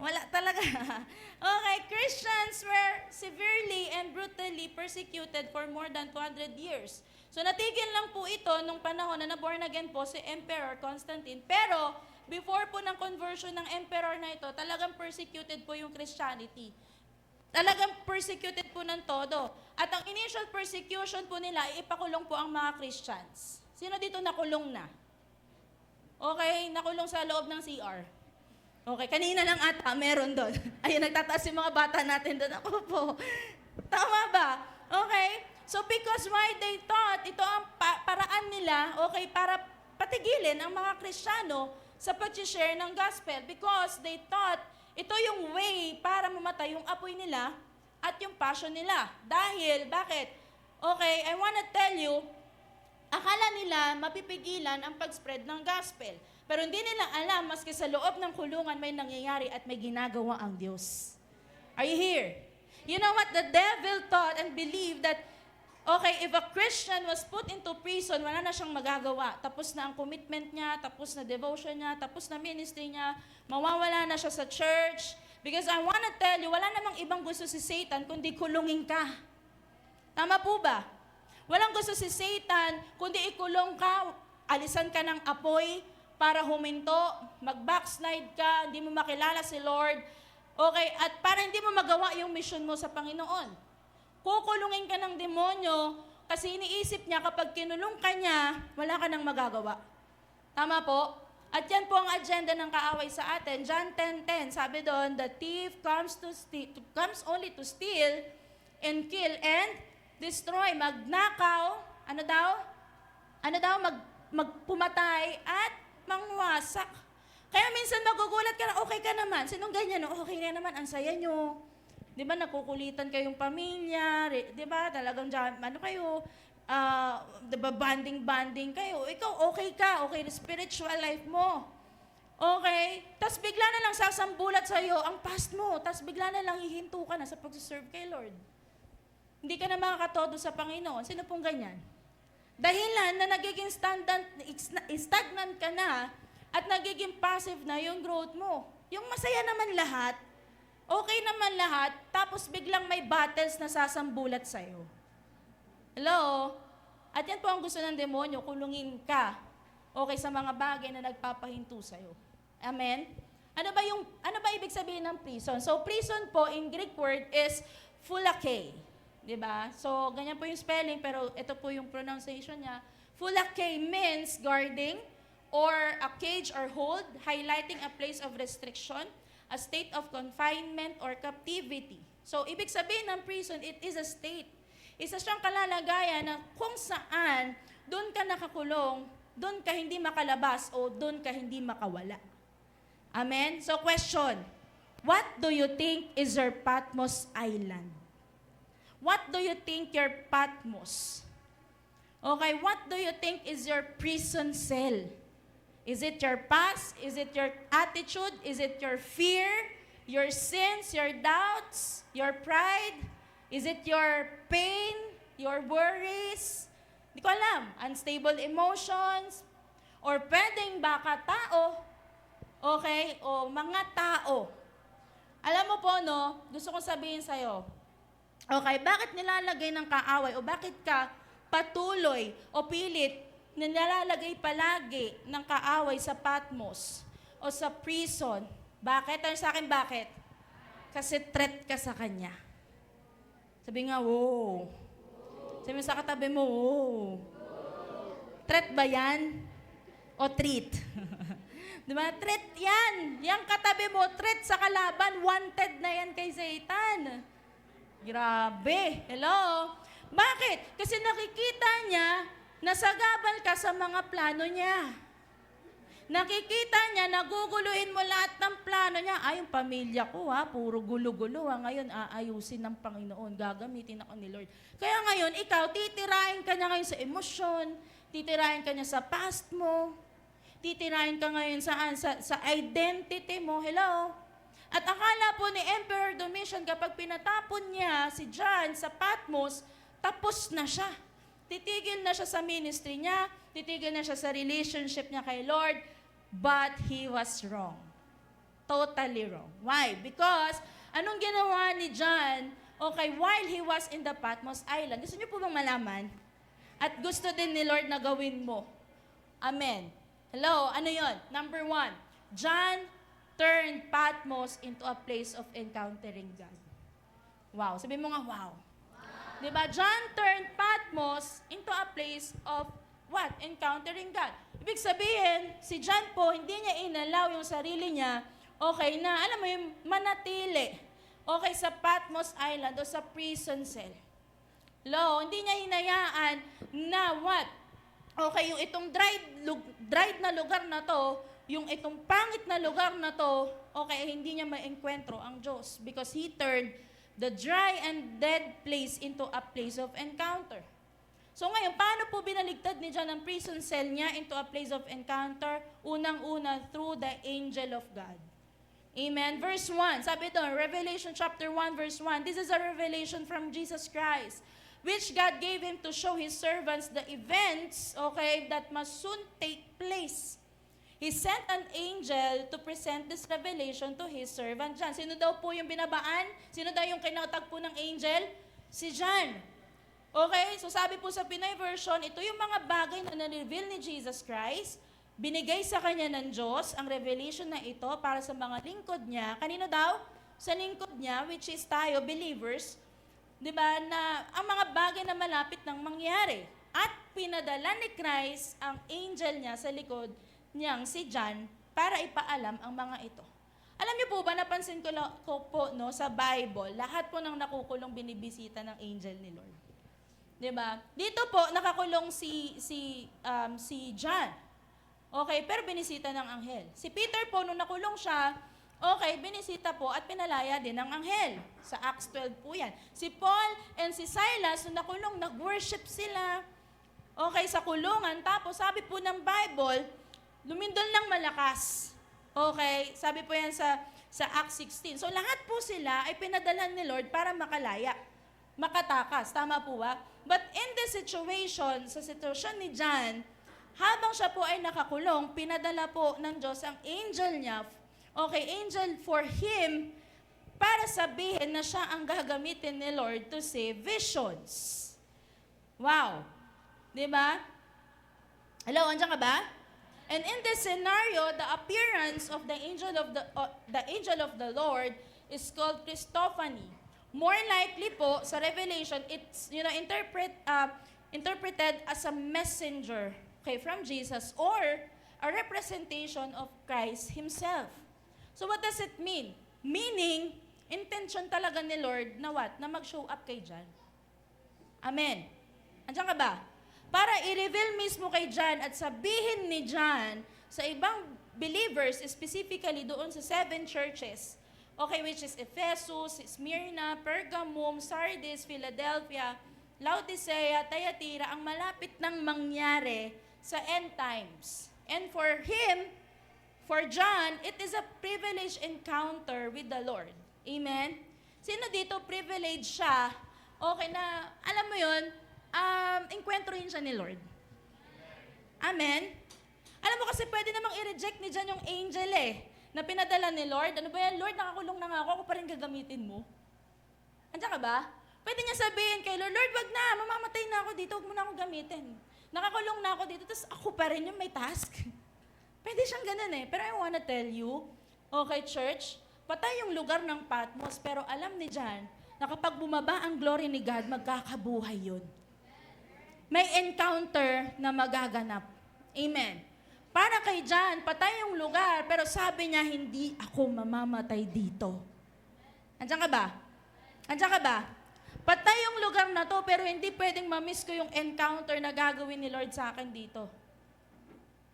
Wala talaga. Okay, Christians were severely and brutally persecuted for more than 200 years. So natigil lang po ito nung panahon na na-born again po si Emperor Constantine. Pero before po ng conversion ng emperor na ito, talagang persecuted po yung Christianity. Talagang persecuted po ng todo. At ang initial persecution po nila, ipakulong po ang mga Christians. Sino dito nakulong na? Okay, nakulong sa loob ng CR. Okay, kanina lang ata, meron doon. Ayun, nagtataas yung mga bata natin doon. Ako po. Tama ba? Okay? So because why they thought, ito ang paraan nila, okay, para patigilin ang mga Kristiyano sa pag-share ng gospel. Because they thought, ito yung way para mamatay yung apoy nila at yung passion nila. Dahil, bakit? Okay, I wanna tell you, akala nila mapipigilan ang pag-spread ng gospel. Pero hindi nila alam, maski sa loob ng kulungan may nangyayari at may ginagawa ang Diyos. Are you here? You know what? The devil thought and believed that, okay, if a Christian was put into prison, wala na siyang magagawa. Tapos na ang commitment niya, tapos na devotion niya, tapos na ministry niya, mawawala na siya sa church. Because I wanna tell you, wala namang ibang gusto si Satan kundi kulungin ka. Tama po ba? Walang gusto si Satan, kundi ikulong ka, alisan ka ng apoy para huminto, mag-backslide ka, hindi mo makilala si Lord. Okay, at para hindi mo magawa yung mission mo sa Panginoon. Kukulungin ka ng demonyo kasi iniisip niya kapag kinulong ka niya, wala ka nang magagawa. Tama po? At yan po ang agenda ng kaaway sa atin. John 10:10, sabi doon, the thief comes only to steal and kill and destroy, magnakaw, magpumatay at mangwasak. Kaya minsan magugulat ka na, okay ka naman. Sinong ganyan? Okay na naman, ang saya nyo. Di ba, nakukulitan kayong pamilya, di ba, talagang, kayo, di ba, banding kayo. Ikaw, okay ka, okay, spiritual life mo. Okay? Tapos bigla na lang sasambulat sa'yo ang past mo. Tapos bigla na lang hihinto ka na sa pag-serve kay Lord. Hindi ka na makakatodo sa Panginoon. Sino pong ganyan? Dahilan na nagiging stagnant ka na at nagiging passive na yung growth mo. Yung masaya naman lahat, okay naman lahat, tapos biglang may battles na sasambulat sa'yo. Hello? At yan po ang gusto ng demonyo, kulungin ka. Okay sa mga bagay na nagpapahinto sa'yo. Amen? Ano ba ibig sabihin ng prison? So, prison po in Greek word is phulake. Diba? So, ganyan po yung spelling, pero ito po yung pronunciation niya. Phulake means guarding, or a cage or hold, highlighting a place of restriction, a state of confinement or captivity. So, ibig sabihin ng prison, it is a state. Isa siyang kalalagayan na kung saan doon ka nakakulong, doon ka hindi makalabas, o doon ka hindi makawala. Amen? So, question, what do you think is your Patmos Island? What do you think your Patmos? Okay, what do you think is your prison cell? Is it your past? Is it your attitude? Is it your fear? Your sins? Your doubts? Your pride? Is it your pain? Your worries? Hindi ko alam. Unstable emotions? Or pwedeng baka tao? Okay? O mga tao? Alam mo po, no? Gusto kong sabihin sa'yo, okay, bakit nilalagay ng kaaway o bakit ka patuloy o pilit na nilalagay palagi ng kaaway sa Patmos o sa prison? Bakit? Ano sa akin, bakit? Kasi threat ka sa kanya. Sabi nga, wow. Sabi mo sa katabi mo, wow. Threat ba yan? O treat? Diba? Threat yan. Yang katabi mo, threat sa kalaban, wanted na yan kay Satan. Grabe. Hello? Bakit? Kasi nakikita niya na sagabal ka sa mga plano niya. Nakikita niya, naguguluhin mo lahat ng plano niya. Ay, yung pamilya ko puro gulo-gulo Ngayon, aayusin ng Panginoon. Gagamitin ako ni Lord. Kaya ngayon, ikaw, titirahin ka niya ngayon sa emosyon, titirahin ka niya sa past mo, titirahin ka ngayon saan? Sa identity mo. Hello? At akala po ni Emperor Domitian, kapag pinatapon niya si John sa Patmos, tapos na siya. Titigil na siya sa ministry niya, titigil na siya sa relationship niya kay Lord, but he was wrong. Totally wrong. Why? Because, anong ginawa ni John, while he was in the Patmos Island, gusto niyo po bang malaman? At gusto din ni Lord na gawin mo. Amen. Hello, ano yon? Number 1, John turned Patmos into a place of encountering God. Wow. Sabihin mo nga, wow. Diba? John turned Patmos into a place of what? Encountering God. Ibig sabihin, si John po, hindi niya inalaw yung sarili niya, na, alam mo yung manatili, sa Patmos Island o sa prison cell. Hindi niya hinayaan na what? Yung itong dried na lugar na to, yung itong pangit na lugar na to, hindi niya ma-enkwentro ang Diyos because He turned the dry and dead place into a place of encounter. So ngayon, paano po binaligtad ni John ang prison cell niya into a place of encounter? Unang-una, through the angel of God. Amen. Verse 1, sabi doon, Revelation chapter 1, verse 1, this is a revelation from Jesus Christ, which God gave Him to show His servants the events, that must soon take place. He sent an angel to present this revelation to His servant John. Sino daw po yung binabaan? Sino daw yung kinatagpo ng angel? Si John. So sabi po sa Pinoy version, ito yung mga bagay na na-reveal ni Jesus Christ, binigay sa kanya ng Diyos, ang revelation na ito para sa mga lingkod niya. Kanino daw? Sa lingkod niya, which is tayo, believers, na ang mga bagay na malapit nang mangyari. At pinadala ni Christ ang angel niya sa likod niyang si John para ipaalam ang mga ito. Alam niyo po ba, napansin ko po sa Bible, lahat po ng nakukulong binibisita ng angel ni Lord. Diba? Dito po, nakakulong si John. Pero binisita ng anghel. Si Peter po, nung nakulong siya, binisita po at pinalaya din ng anghel. Sa Acts 12 po yan. Si Paul and si Silas, nung nakulong, nag-worship sila. Sa kulungan. Tapos sabi po ng Bible, lumindol ng malakas. Sabi po yan sa Acts 16. So lahat po sila ay pinadala ni Lord para makalaya. Makatakas. Tama po ba? But in this situation, sa sitwasyon ni John, habang siya po ay nakakulong, pinadala po ng Diyos ang angel niya, angel for him, para sabihin na siya ang gagamitin ni Lord to see visions. Wow! Diba? Hello, andiyan ka ba? And in this scenario, the appearance of the angel of the Lord is called Christophany. More likely po sa Revelation, it's interpreted as a messenger from Jesus or a representation of Christ Himself. So what does it mean? Meaning, intention talaga ni Lord na what? Na mag-show up kay John. Amen. Andiyan ka ba? Para i-reveal mismo kay John at sabihin ni John sa ibang believers, specifically doon sa 7 churches, which is Ephesus, Smyrna, Pergamum, Sardis, Philadelphia, Laodicea, Thyatira, ang malapit nang mangyari sa end times. And for him, for John, it is a privileged encounter with the Lord. Amen? Sino dito privileged siya? Na, alam mo yun, encuentrohin siya ni Lord. Amen? Alam mo kasi pwede namang i-reject ni John yung angel na pinadala ni Lord. Ano ba yan? Lord, nakakulong na nga ako pa rin gagamitin mo. Andiyan ka ba? Pwede niya sabihin kay Lord, Lord, wag na, mamamatay na ako dito, wag mo na ako gamitin. Nakakulong na ako dito, tapos ako pa rin yung may task. Pwede siyang ganun Pero I wanna tell you, church, patay yung lugar ng Patmos, pero alam ni John, na kapag bumaba ang glory ni God, magkakabuhay yun. May encounter na magaganap. Amen. Para kay John, patay yung lugar, pero sabi niya, hindi ako mamamatay dito. Andiyan ka ba? Andiyan ka ba? Patay yung lugar na to, pero hindi pwedeng mamiss ko yung encounter na gagawin ni Lord sa akin dito.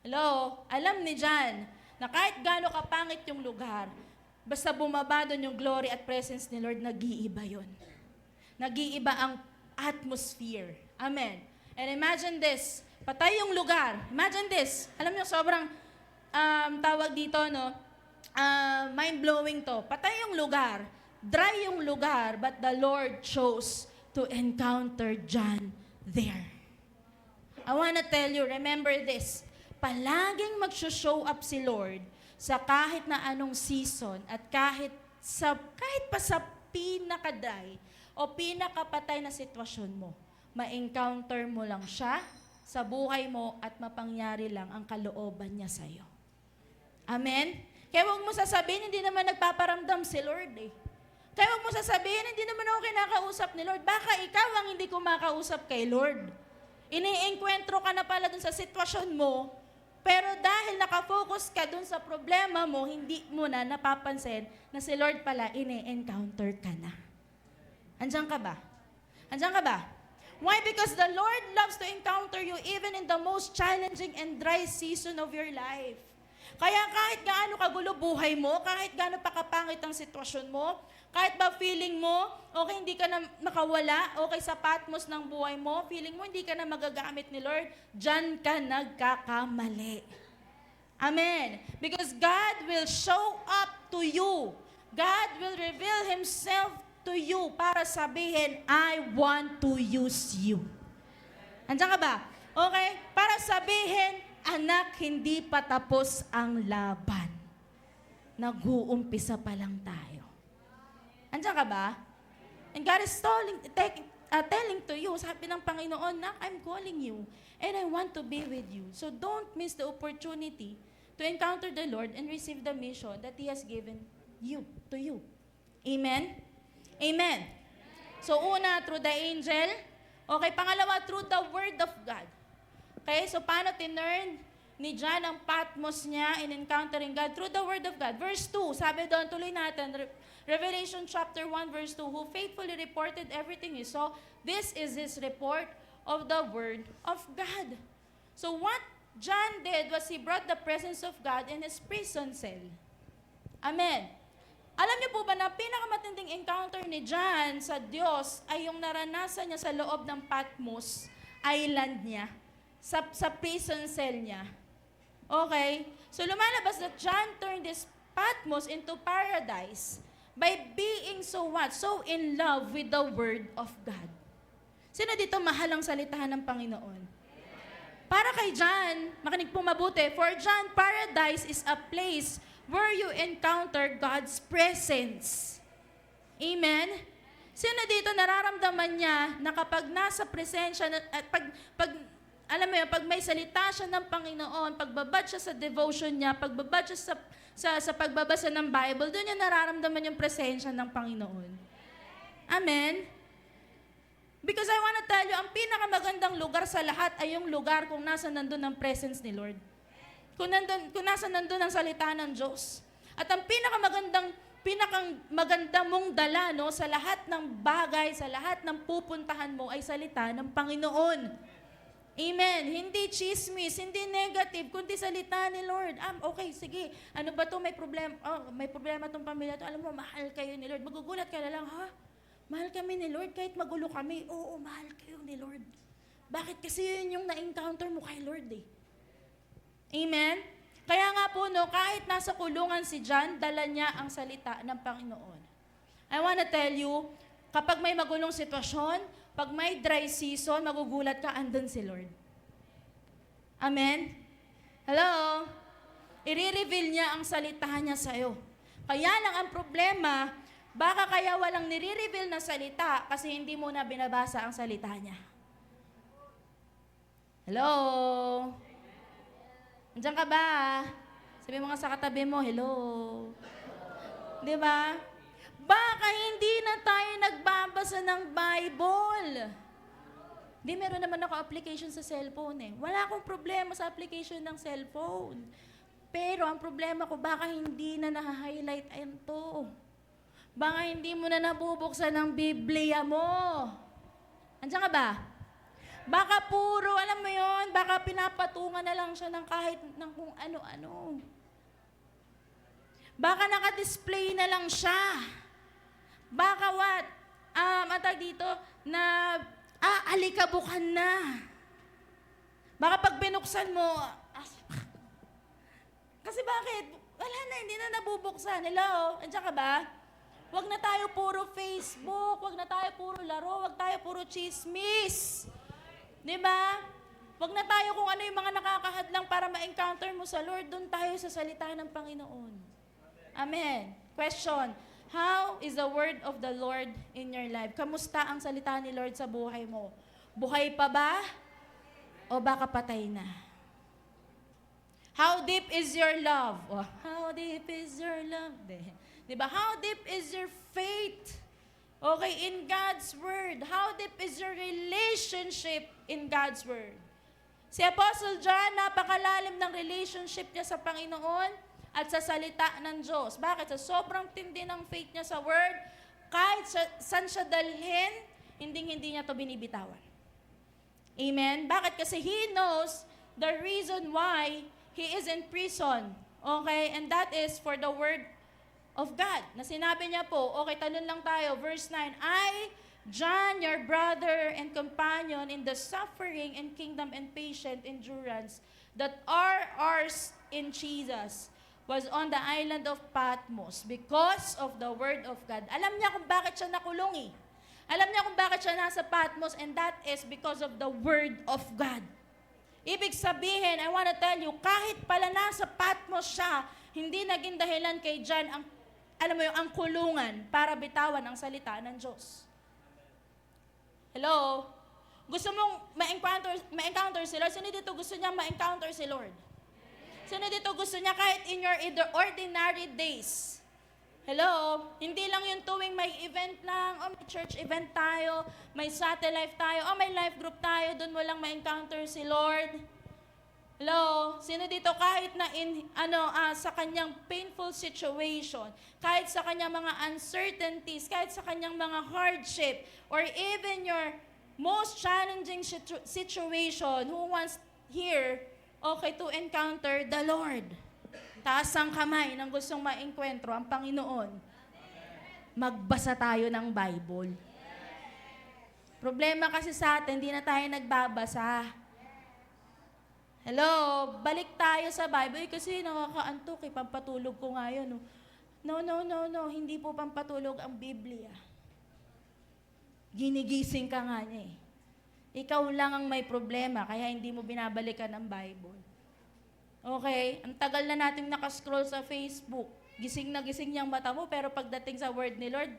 Hello? Alam ni John na kahit gaano kapangit yung lugar, basta bumaba doon yung glory at presence ni Lord, nag-iiba yun. Nag-iiba ang atmosphere. Amen. And imagine this, patay yung lugar. Imagine this. Alam niyo, sobrang tawag dito, no? Mind-blowing to. Patay yung lugar. Dry yung lugar, but the Lord chose to encounter John there. I wanna tell you, remember this. Palaging mag-show up si Lord sa kahit na anong season at kahit pa sa pinaka-dry o pinakapatay na sitwasyon mo, ma-encounter mo lang siya sa buhay mo at mapangyari lang ang kalooban niya sa'yo. Amen? Kaya huwag mo sasabihin, hindi naman nagpaparamdam si Lord eh. Kaya huwag mo sasabihin, hindi naman ako kinakausap ni Lord. Baka ikaw ang hindi kumakausap kay Lord. Ini-enkwentro ka na pala dun sa sitwasyon mo, pero dahil nakafocus ka dun sa problema mo, hindi mo na napapansin na si Lord pala, ini-encounter ka na. Andiyan ka ba? Andiyan ka ba? Why? Because the Lord loves to encounter you even in the most challenging and dry season of your life. Kaya kahit gaano kagulo buhay mo, kahit gaano pa kapangit ang sitwasyon mo, kahit ba feeling mo, okay, hindi ka na nakawala, okay sa patmos ng buhay mo, feeling mo hindi ka na magagamit ni Lord, dyan ka nagkakamali. Amen. Because God will show up to you. God will reveal Himself to you para sabihin, I want to use you. Andiyan ka ba? Okay? Para sabihin, anak, hindi pa tapos ang laban. Nag-uumpisa pa lang tayo. Andiyan ka ba? And God is telling to you, sabi ng Panginoon, na I'm calling you and I want to be with you. So don't miss the opportunity to encounter the Lord and receive the mission that He has given you, to you. Amen? Amen. So una, through the angel. Okay, pangalawa, through the Word of God. Okay, so paano tinurn ni John ang Patmos niya in encountering God? Through the Word of God. Verse 2, sabi doon, tuloy natin, Revelation chapter 1, verse 2, who faithfully reported everything he saw. This is his report of the Word of God. So what John did was he brought the presence of God in his prison cell. Amen. Alam niyo po ba na pinakamatinding encounter ni John sa Diyos ay yung naranasan niya sa loob ng Patmos island niya, sa prison cell niya. Okay? So lumalabas that John turned this Patmos into paradise by being so what? So in love with the Word of God. Sino dito mahal ang salitahan ng Panginoon? Para kay John, makinig po mabuti, for John, paradise is a place where you encounter God's presence. Amen? Sino dito nararamdaman niya na kapag nasa presensya, at alam mo yun, pag may salita siya ng Panginoon, pagbabad siya sa devotion niya, pagbabad siya sa pagbabasa ng Bible, doon niya nararamdaman yung presensya ng Panginoon. Amen? Because I want to tell you, ang pinakamagandang lugar sa lahat ay yung lugar kung nasa nandun ang presence ni Lord. Kung nasa nandun ang salita ng Diyos. At ang pinakamaganda mong dala, no, sa lahat ng bagay, sa lahat ng pupuntahan mo ay salita ng Panginoon. Amen. Hindi chismis, hindi negative, kundi salita ni Lord. Okay, sige. Ano ba to? May problema tong pamilya to. Alam mo, mahal kayo ni Lord. Magugulat ka na lang, ha? Mahal kami ni Lord kahit magulo kami. Oo, mahal kayo ni Lord. Bakit? Kasi yun yung na-encounter mo kay Lord eh. Amen? Kaya nga po, no, kahit nasa kulungan si John, dala niya ang salita ng Panginoon. I wanna tell you, kapag may magulong sitwasyon, pag may dry season, magugulat ka, andun si Lord. Amen? Hello? I-reveal niya ang salita niya sa'yo. Kaya lang ang problema, baka kaya walang nire-reveal na salita kasi hindi mo na binabasa ang salita niya. Hello? Andiyan ka ba? Sabi mga sa katabi mo, hello. Di ba? Baka hindi na tayo nagbabasa ng Bible. Di, meron naman ako application sa cellphone eh. Wala akong problema sa application ng cellphone. Pero ang problema ko, baka hindi na na-highlight ayan to. Baka hindi mo na nabubuksan ang Biblia mo. Andiyan ka ba? Baka puro, alam mo yon, baka pinapatungan na lang siya ng kahit ng kung ano-ano. Baka naka-display na lang siya. Baka what? Atag dito, na alikabukan na. Baka pag binuksan mo, kasi bakit? Wala na, hindi na nabubuksan. Hello? Andiyan ka ba? Huwag na tayo puro Facebook, huwag na tayo puro laro, huwag tayo puro chismis. Di ba? Huwag na tayo kung ano yung mga nakakahadlang para ma-encounter mo sa Lord, doon tayo sa salita ng Panginoon. Amen. Question, how is the word of the Lord in your life? Kamusta ang salita ni Lord sa buhay mo? Buhay pa ba? O baka patay na? How deep is your love? Oh, how deep is your love? Diba? How deep is your faith? Okay, in God's Word. How deep is your relationship in God's Word? Si Apostle John, napakalalim ng relationship niya sa Panginoon at sa salita ng Diyos. Bakit? Sa sobrang tindi ng faith niya sa Word, kahit saan siya dalhin, hindi niya to binibitawan. Amen? Bakit? Kasi He knows the reason why He is in prison. Okay? And that is for the Word of God. Na sinabi niya po, okay, tanong lang tayo, verse 9, I, John, your brother and companion in the suffering and kingdom and patient endurance that are ours in Jesus, was on the island of Patmos because of the Word of God. Alam niya kung bakit siya nakulong eh. Alam niya kung bakit siya nasa Patmos, and that is because of the Word of God. Ibig sabihin, I want to tell you, kahit pala nasa Patmos siya, hindi naging dahilan kay John ang, alam mo yung, ang kulungan para bitawan ang salita ng Diyos. Hello? Gusto mong ma-encounter si Lord? Sino dito gusto niya ma-encounter si Lord? Sino dito gusto niya kahit in your ordinary days? Hello? Hindi lang yung tuwing may event lang, may church event tayo, may satellite tayo, may life group tayo, doon mo lang ma-encounter si Lord. Hello? Sino dito kahit na sa kanyang painful situation, kahit sa kanyang mga uncertainties, kahit sa kanyang mga hardship, or even your most challenging situation, who wants here, okay, to encounter the Lord? Taas ang kamay ng gustong ma-enkwentro ang Panginoon. Magbasa tayo ng Bible. Problema kasi sa atin, hindi na tayo nagbabasa. Hello, balik tayo sa Bible kasi nakakaantok, pampatulog ko nga yun. No, hindi po pampatulog ang Biblia. Ginigising ka nga niya eh. Ikaw lang ang may problema, kaya hindi mo binabalikan ang Bible. Okay? Ang tagal na nating nakascroll sa Facebook. Gising na gising niyang mata mo, pero pagdating sa word ni Lord,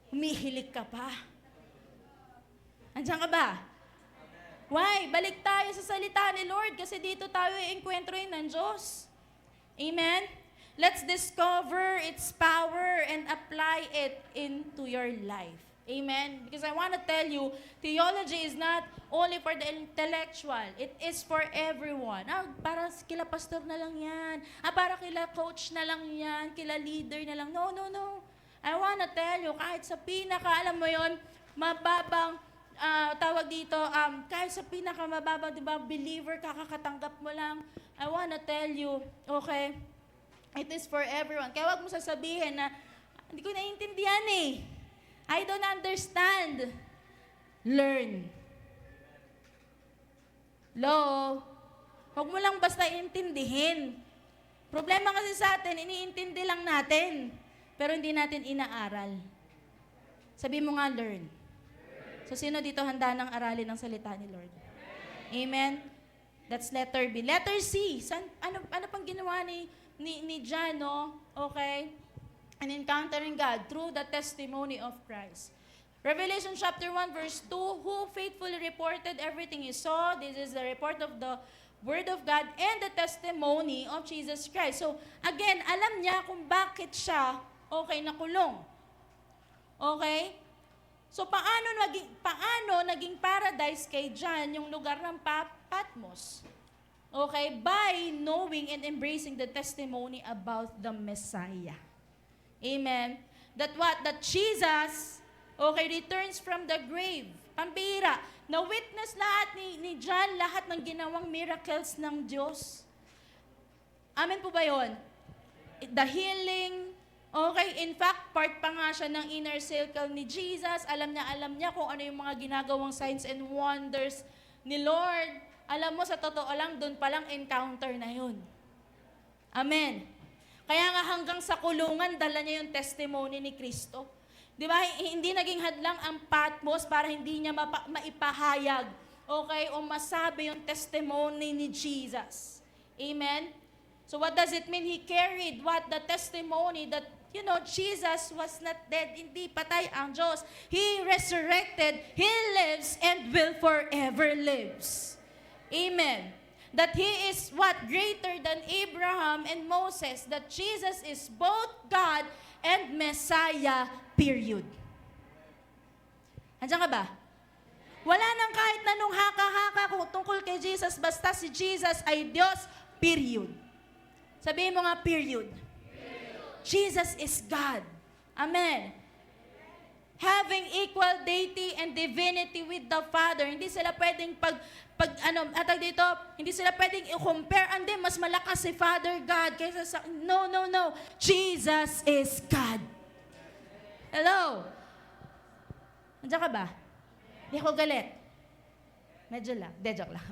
humihilik ka pa. Andiyan ka ba? Why? Balik tayo sa salita ni Lord kasi dito tayo i-enkwentruhin ng Diyos. Amen? Let's discover its power and apply it into your life. Amen? Because I want to tell you, theology is not only for the intellectual. It is for everyone. Para kila pastor na lang yan. Para kila coach na lang yan. Kila leader na lang. No. I want to tell you, kahit sa alam mo yon, mababang, tawag dito, kahit sa mababang, di ba, believer, kakakatanggap mo lang. I want to tell you, okay, it is for everyone. Kaya wag mo sasabihin na, hindi ko naiintindihan eh. I don't understand. Learn. Hello? Huwag mo lang basta intindihin. Problema kasi sa atin, iniintindi lang natin, pero hindi natin inaaral. Sabi mo nga, learn. So, sino dito handa ng aralin ng salita ni Lord? Amen? That's letter B. Letter C. Ano pang ginawa ni John, no? Okay? And encountering God through the testimony of Christ. Revelation chapter 1 verse 2, who faithfully reported everything he saw. This is the report of the Word of God and the testimony of Jesus Christ. So, again, alam niya kung bakit siya nakulong. Okay? So, paano naging paradise kay John yung lugar ng Patmos? Okay? By knowing and embracing the testimony about the Messiah. Amen? That Jesus, returns from the grave. Pambira. Na-witness lahat ni John, lahat ng ginawang miracles ng Diyos. Amen po ba yun? The healing, okay, in fact, part pa nga siya ng inner circle ni Jesus. Alam niya kung ano yung mga ginagawang signs and wonders ni Lord. Alam mo, sa totoo lang, doon palang encounter na yun. Amen. Kaya nga hanggang sa kulungan, dala niya yung testimony ni Kristo. Di ba? Hindi naging hadlang ang Patmos para hindi niya maipahayag, okay, o masabi yung testimony ni Jesus. Amen? So what does it mean? He carried the testimony that, Jesus was not dead. Hindi patay ang Diyos. He resurrected. He lives and will forever lives. Amen. That He is greater than Abraham and Moses. That Jesus is both God and Messiah, period. Andiyan ka ba? Wala nang kahit nanong haka-haka tungkol kay Jesus, basta si Jesus ay Diyos, period. Sabihin mo nga, period. Jesus is God. Amen. Having equal deity and divinity with the Father. Hindi sila pwedeng hindi sila pwedeng i-compare. Hindi, mas malakas si Father God kaysa sa, no. Jesus is God. Hello? Nandiyan ka ba? Hindi ako galit. Medyo lang. Joke lang.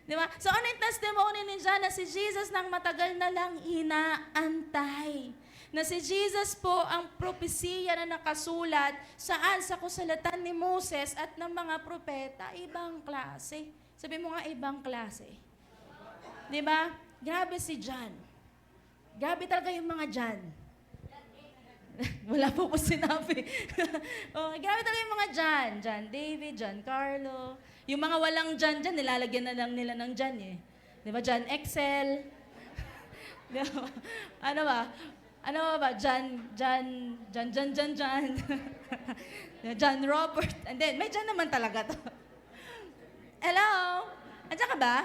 Di ba? So, ano yung testimony ni John na si Jesus nang matagal na lang inaantay? Na si Jesus po ang propesiya na nakasulat saan? Sa kasulatan ni Moses at ng mga propeta. Ibang klase. Sabi mo nga, ibang klase. Di ba? Grabe si John. Grabe talaga yung mga John. Wala po sinabi. Grabe talaga yung mga John. John David, John Carlo. Yung mga walang John dyan, nilalagyan na lang nila ng John eh. Di ba? John Excel. Di ba? Ano ba? John. John Robert. And then, may John naman talaga to. Hello? Andiyan ka ba?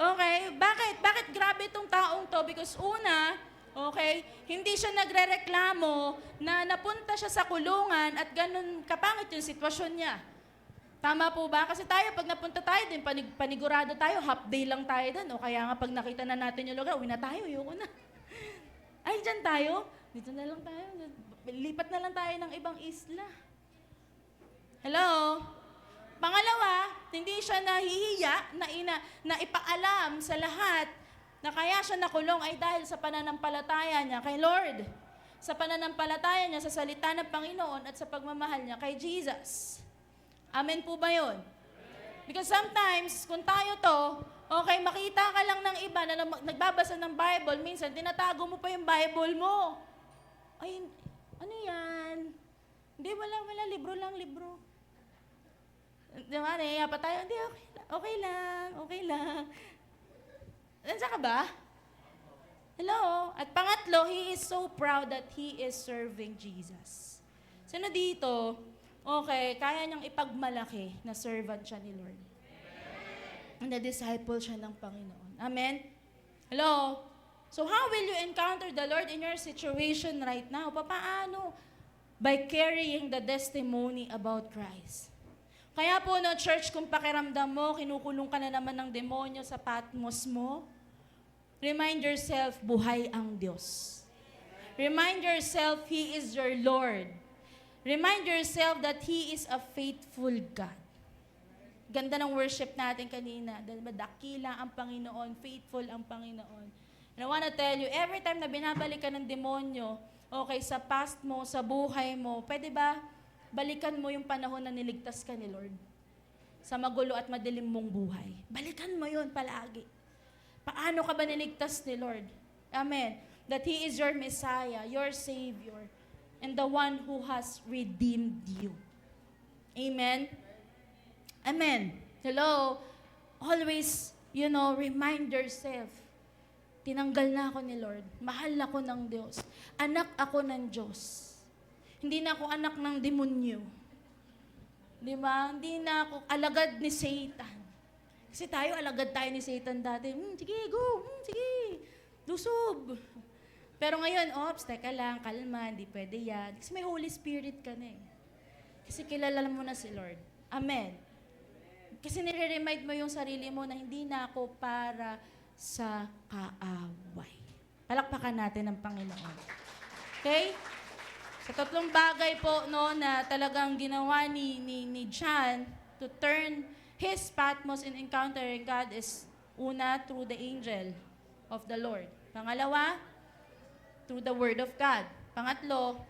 Okay. Bakit grabe itong taong to? Because una, okay, hindi siya nagrereklamo na napunta siya sa kulungan at ganun kapangit yung sitwasyon niya. Tama po ba? Kasi tayo, pag napunta tayo din, panigurado tayo, half day lang tayo doon. O kaya nga pag nakita na natin yung lugar, uwi na tayo, ayoko na. Ay, dyan tayo. Dito na lang tayo. Lipat na lang tayo ng ibang isla. Hello? Pangalawa, hindi siya nahihiya na ipaalam sa lahat na kaya siya nakulong ay dahil sa pananampalataya niya kay Lord. Sa pananampalataya niya sa salita ng Panginoon at sa pagmamahal niya kay Jesus. Amen po ba yun? Because sometimes, kung tayo to, okay, makita ka lang ng iba na nagbabasa ng Bible, minsan tinatago mo pa yung Bible mo. Ay, ano yan? Hindi, wala, libro lang. Diba, nahiya pa tayo, hindi, okay lang. Nandiyan ka ba? Hello? At pangatlo, he is so proud that he is serving Jesus. Sino dito, okay, kaya niyang ipagmalaki na servant siya ni Lord. And na disciple siya ng Panginoon. Amen? Hello? So how will you encounter the Lord in your situation right now? Paano? By carrying the testimony about Christ. Kaya po, church, kung pakiramdam mo, kinukulong ka na naman ng demonyo sa Patmos mo, remind yourself, buhay ang Diyos. Remind yourself, He is your Lord. Remind yourself that He is a faithful God. Ganda ng worship natin kanina. Dahil dakila ang Panginoon, faithful ang Panginoon. And I wanna tell you, every time na binabalik ka ng demonyo, okay, sa past mo, sa buhay mo, pwede ba balikan mo yung panahon na niligtas ka ni Lord sa magulo at madilim mong buhay? Balikan mo yun palagi. Paano ka ba niligtas ni Lord? Amen. That He is your Messiah, your Savior, and the one who has redeemed you. Amen? Amen. Hello? Always, remind yourself, tinanggal na ako ni Lord. Mahal ako ng Diyos. Anak ako ng Diyos. Hindi na ako anak ng demonyo. Di ba? Hindi na ako alagad ni Satan. Kasi tayo, alagad tayo ni Satan dati. Sige, go. Sige. Lusob. Pero ngayon, teka lang, kalma, hindi pwede yan. Kasi may Holy Spirit ka na eh. Kasi kilala mo na si Lord. Amen. Kasi nire-remind mo yung sarili mo na hindi na ako para sa kaaway. Palakpakan natin ang Panginoon. Okay? Sa tatlong bagay po no, na talagang ginawa ni John to turn his Patmos in encountering God is una, through the angel of the Lord. Pangalawa, through the Word of God. Pangatlo,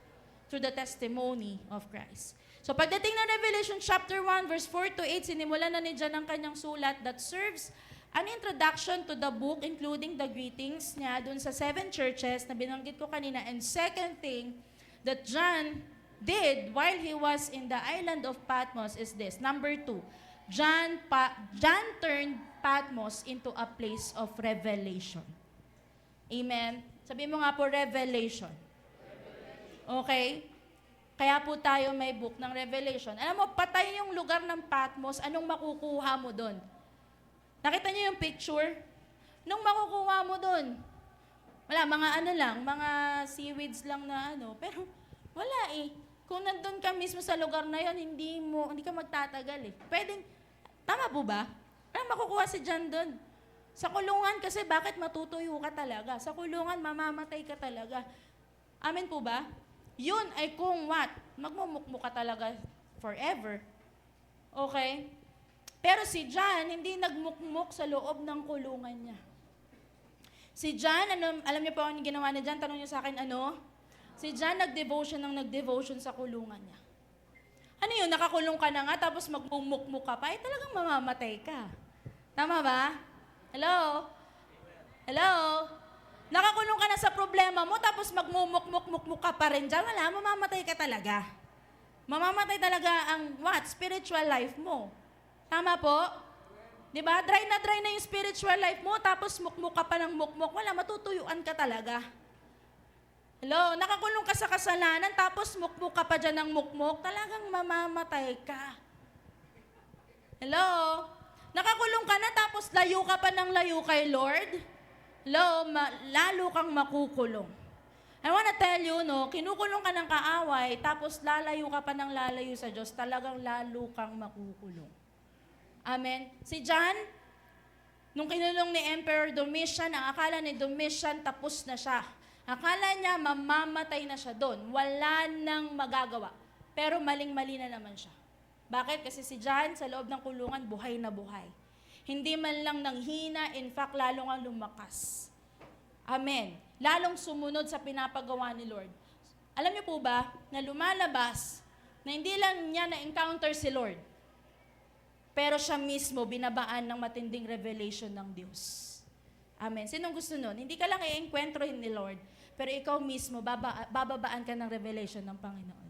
through the testimony of Christ. So pagdating ng Revelation chapter 1, verse 4 to 8, sinimulan na ni John ang kanyang sulat that serves an introduction to the book, including the greetings niya dun sa 7 churches na binanggit ko kanina. And second thing that John did while he was in the island of Patmos is this. Number 2, John turned Patmos into a place of revelation. Amen? Sabi mo nga po, revelation. Okay? Kaya po tayo may book ng Revelation. Alam mo, patay yung lugar ng Patmos, anong makukuha mo doon? Nakita niyo yung picture? Anong makukuha mo doon? Wala, mga ano lang, mga seaweeds lang na ano. Pero wala eh. Kung nandun ka mismo sa lugar na yon, hindi ka magtatagal eh. Pwedeng, tama po ba? Anong makukuha si John doon? Sa kulungan kasi, bakit matutuyo ka talaga? Sa kulungan, mamamatay ka talaga. Amen po ba? Yun ay kung what? Magmumukmuk ka talaga forever. Okay? Pero si John, hindi nagmukmuk sa loob ng kulungan niya. Si John, alam niyo po ang ginawa ni John? Tanong niyo sa akin, ano? Si John nag-devotion sa kulungan niya. Ano yun? Nakakulong ka na nga, tapos magmumukmuk ka pa, talagang mamamatay ka. Tama ba? Hello? Hello? Nakakulong ka na sa problema mo, tapos magmumuk-muk-muk ka pa rin dyan, wala, mamamatay ka talaga. Mamamatay talaga ang what? Spiritual life mo. Tama po? Diba? Dry na yung spiritual life mo, tapos mukmuk ka pa ng mukmuk, wala, matutuyuan ka talaga. Hello? Nakakulong ka sa kasalanan, tapos mukmuk ka pa dyan ng mukmuk, talagang mamamatay ka. Hello? Nakakulong ka na, tapos layo ka pa ng layo kay Lord, lalo kang makukulong. I wanna tell you, no, kinukulong ka ng kaaway, tapos lalayo ka pa ng lalayo sa Diyos, talagang lalo kang makukulong. Amen? Si John, nung kinulong ni Emperor Domitian, ang akala ni Domitian, tapos na siya. Akala niya, mamamatay na siya doon. Wala nang magagawa. Pero maling-mali na naman siya. Bakit? Kasi si John, sa loob ng kulungan, buhay na buhay. Hindi man lang nanghina, in fact, lalong ang lumakas. Amen. Lalong sumunod sa pinapagawa ni Lord. Alam niyo po ba, na lumalabas, na hindi lang niya na-encounter si Lord, pero siya mismo binabaan ng matinding revelation ng Diyos. Amen. Sinong gusto nun? Hindi ka lang i-encuentrohin ni Lord, pero ikaw mismo, bababaan ka ng revelation ng Panginoon.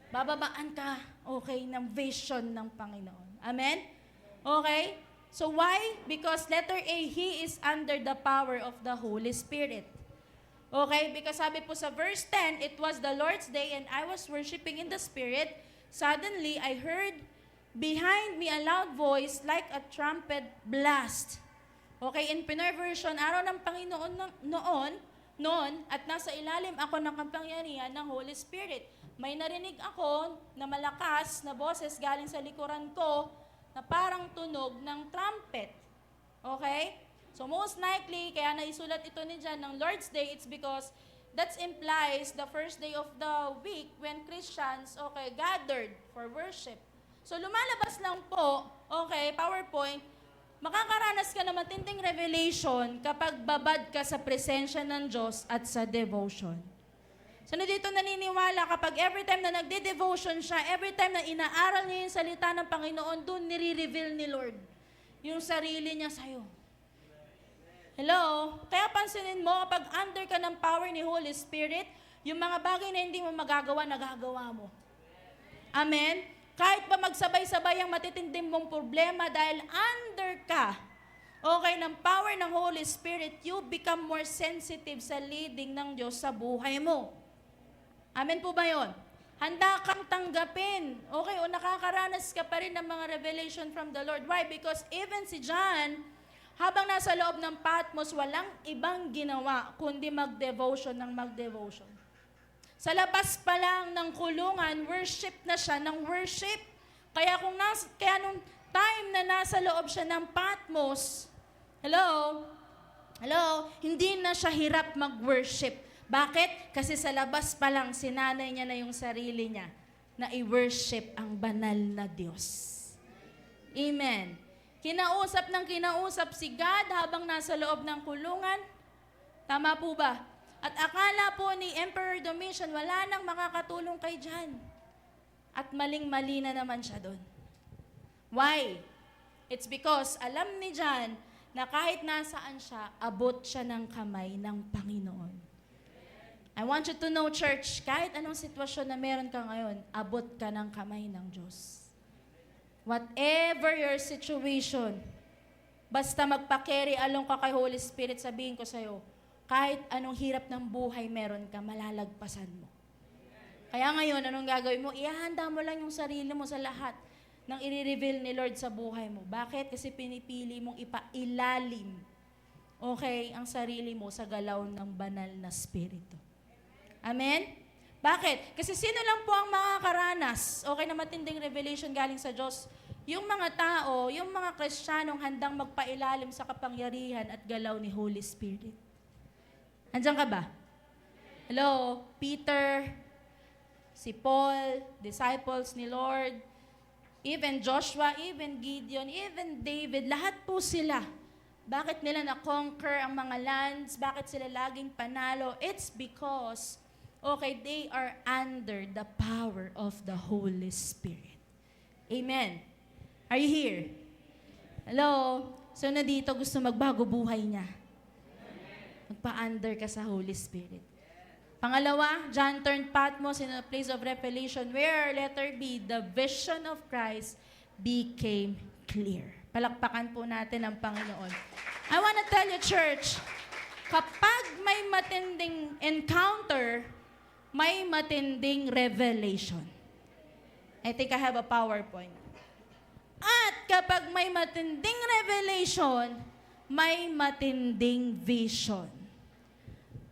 Bababaan ka, okay, ng vision ng Panginoon. Amen? Okay? So why? Because letter A, he is under the power of the Holy Spirit. Okay? Because sabi po sa verse 10, it was the Lord's day and I was worshiping in the Spirit. Suddenly, I heard behind me a loud voice like a trumpet blast. Okay? In Pinoy version, araw ng Panginoon noon, at nasa ilalim ako ng kapangyarihan ng Holy Spirit. May narinig ako na malakas na boses galing sa likuran ko, na parang tunog ng trumpet. Okay? So most likely, kaya naisulat ito ni John ng Lord's Day, it's because that implies the first day of the week when Christians, okay, gathered for worship. So lumalabas lang po, okay, PowerPoint, makakaranas ka ng matinding revelation kapag babad ka sa presensya ng Diyos at sa devotion. So na dito naniniwala kapag every time na nagde-devotion siya, every time na inaaral niya yung salita ng Panginoon, doon nire-reveal ni Lord yung sarili niya sa'yo. Hello? Kaya pansinin mo, kapag under ka ng power ni Holy Spirit, yung mga bagay na hindi mo magagawa, nagagawa mo. Amen? Kahit pa magsabay-sabay ang matitinding mong problema dahil under ka, okay, ng power ng Holy Spirit, you become more sensitive sa leading ng Diyos sa buhay mo. Amen po ba yun? Handa kang tanggapin. Okay, o nakakaranas ka pa rin ng mga revelation from the Lord. Why? Because even si John, habang nasa loob ng Patmos, walang ibang ginawa kundi mag-devotion ng mag-devotion. Sa labas pa lang ng kulungan, worship na siya ng worship. Kaya nung time na nasa loob siya ng Patmos, hello? Hello? Hindi na siya hirap mag-worship. Bakit? Kasi sa labas pa lang, sinanay niya na yung sarili niya na i-worship ang banal na Diyos. Amen. Kinausap si God habang nasa loob ng kulungan. Tama po ba? At akala po ni Emperor Domitian, wala nang makakatulong kay John. At maling-mali na naman siya doon. Why? It's because alam ni John na kahit nasaan siya, abot siya ng kamay ng Panginoon. I want you to know, church, kahit anong sitwasyon na meron ka ngayon, abot ka ng kamay ng Diyos. Whatever your situation, basta magpa-carry along ka kay Holy Spirit, sabihin ko sa'yo, kahit anong hirap ng buhay meron ka, malalagpasan mo. Kaya ngayon, anong gagawin mo? Ihahanda mo lang yung sarili mo sa lahat ng i-reveal ni Lord sa buhay mo. Bakit? Kasi pinipili mong ipailalim, okay, ang sarili mo sa galaw ng banal na Espiritu. Amen? Bakit? Kasi sino lang po ang makakaranas, okay, na matinding revelation galing sa Diyos? Yung mga tao, yung mga Kristiyanong handang magpailalim sa kapangyarihan at galaw ni Holy Spirit. Andiyan ka ba? Hello? Peter, si Paul, disciples ni Lord, even Joshua, even Gideon, even David, lahat po sila. Bakit nila na-conquer ang mga lands? Bakit sila laging panalo? It's because, okay, they are under the power of the Holy Spirit. Amen. Are you here? Hello? So na dito gusto magbago buhay niya. Magpa-under ka sa Holy Spirit. Pangalawa, John turned Patmos in a place of revelation where, letter B, the vision of Christ became clear. Palakpakan po natin ang Panginoon. I want to tell you, church, kapag may matinding encounter, may matinding revelation. I think I have a PowerPoint. At kapag may matinding revelation, may matinding vision.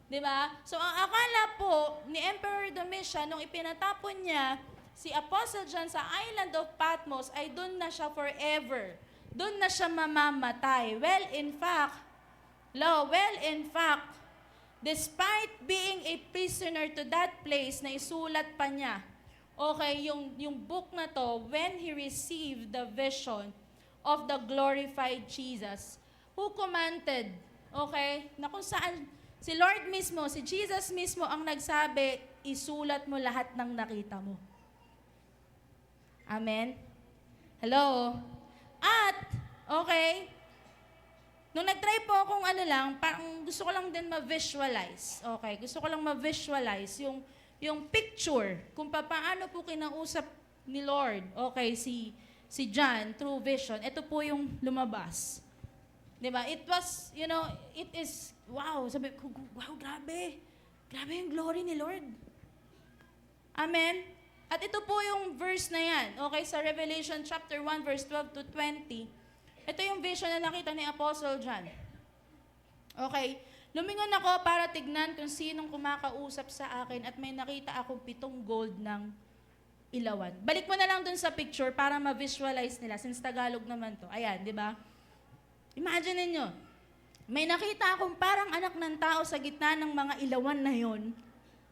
Diba? So, ang akala po ni Emperor Domitian, nung ipinatapon niya si Apostle John sa island of Patmos, ay doon na siya forever. Doon na siya mamamatay. Well, in fact, despite being a prisoner to that place, na isulat pa niya, okay, yung book na to, when he received the vision of the glorified Jesus, who commanded, okay, na kung saan, si Lord mismo, si Jesus mismo ang nagsabi, isulat mo lahat ng nakita mo. Amen? Hello? At, okay, nung nag-try po akong parang gusto ko lang din ma-visualize. Okay, gusto ko lang ma-visualize yung picture kung paano po kinausap ni Lord, okay, si John through vision. Ito po yung lumabas. Diba? It was, it is, wow, sabi ko, wow, grabe. Grabe yung glory ni Lord. Amen? At ito po yung verse na yan, okay, sa Revelation chapter 1, verse 12 to 20. Ito yung vision na nakita ni Apostle John. Okay, lumingon ako para tignan kung sinong kumakausap sa akin at may nakita akong 7 gold ng ilawan. Balik mo na lang dun sa picture para ma-visualize nila, since Tagalog naman to. Ayan, di ba? Imagine ninyo, may nakita akong parang anak ng tao sa gitna ng mga ilawan na yon.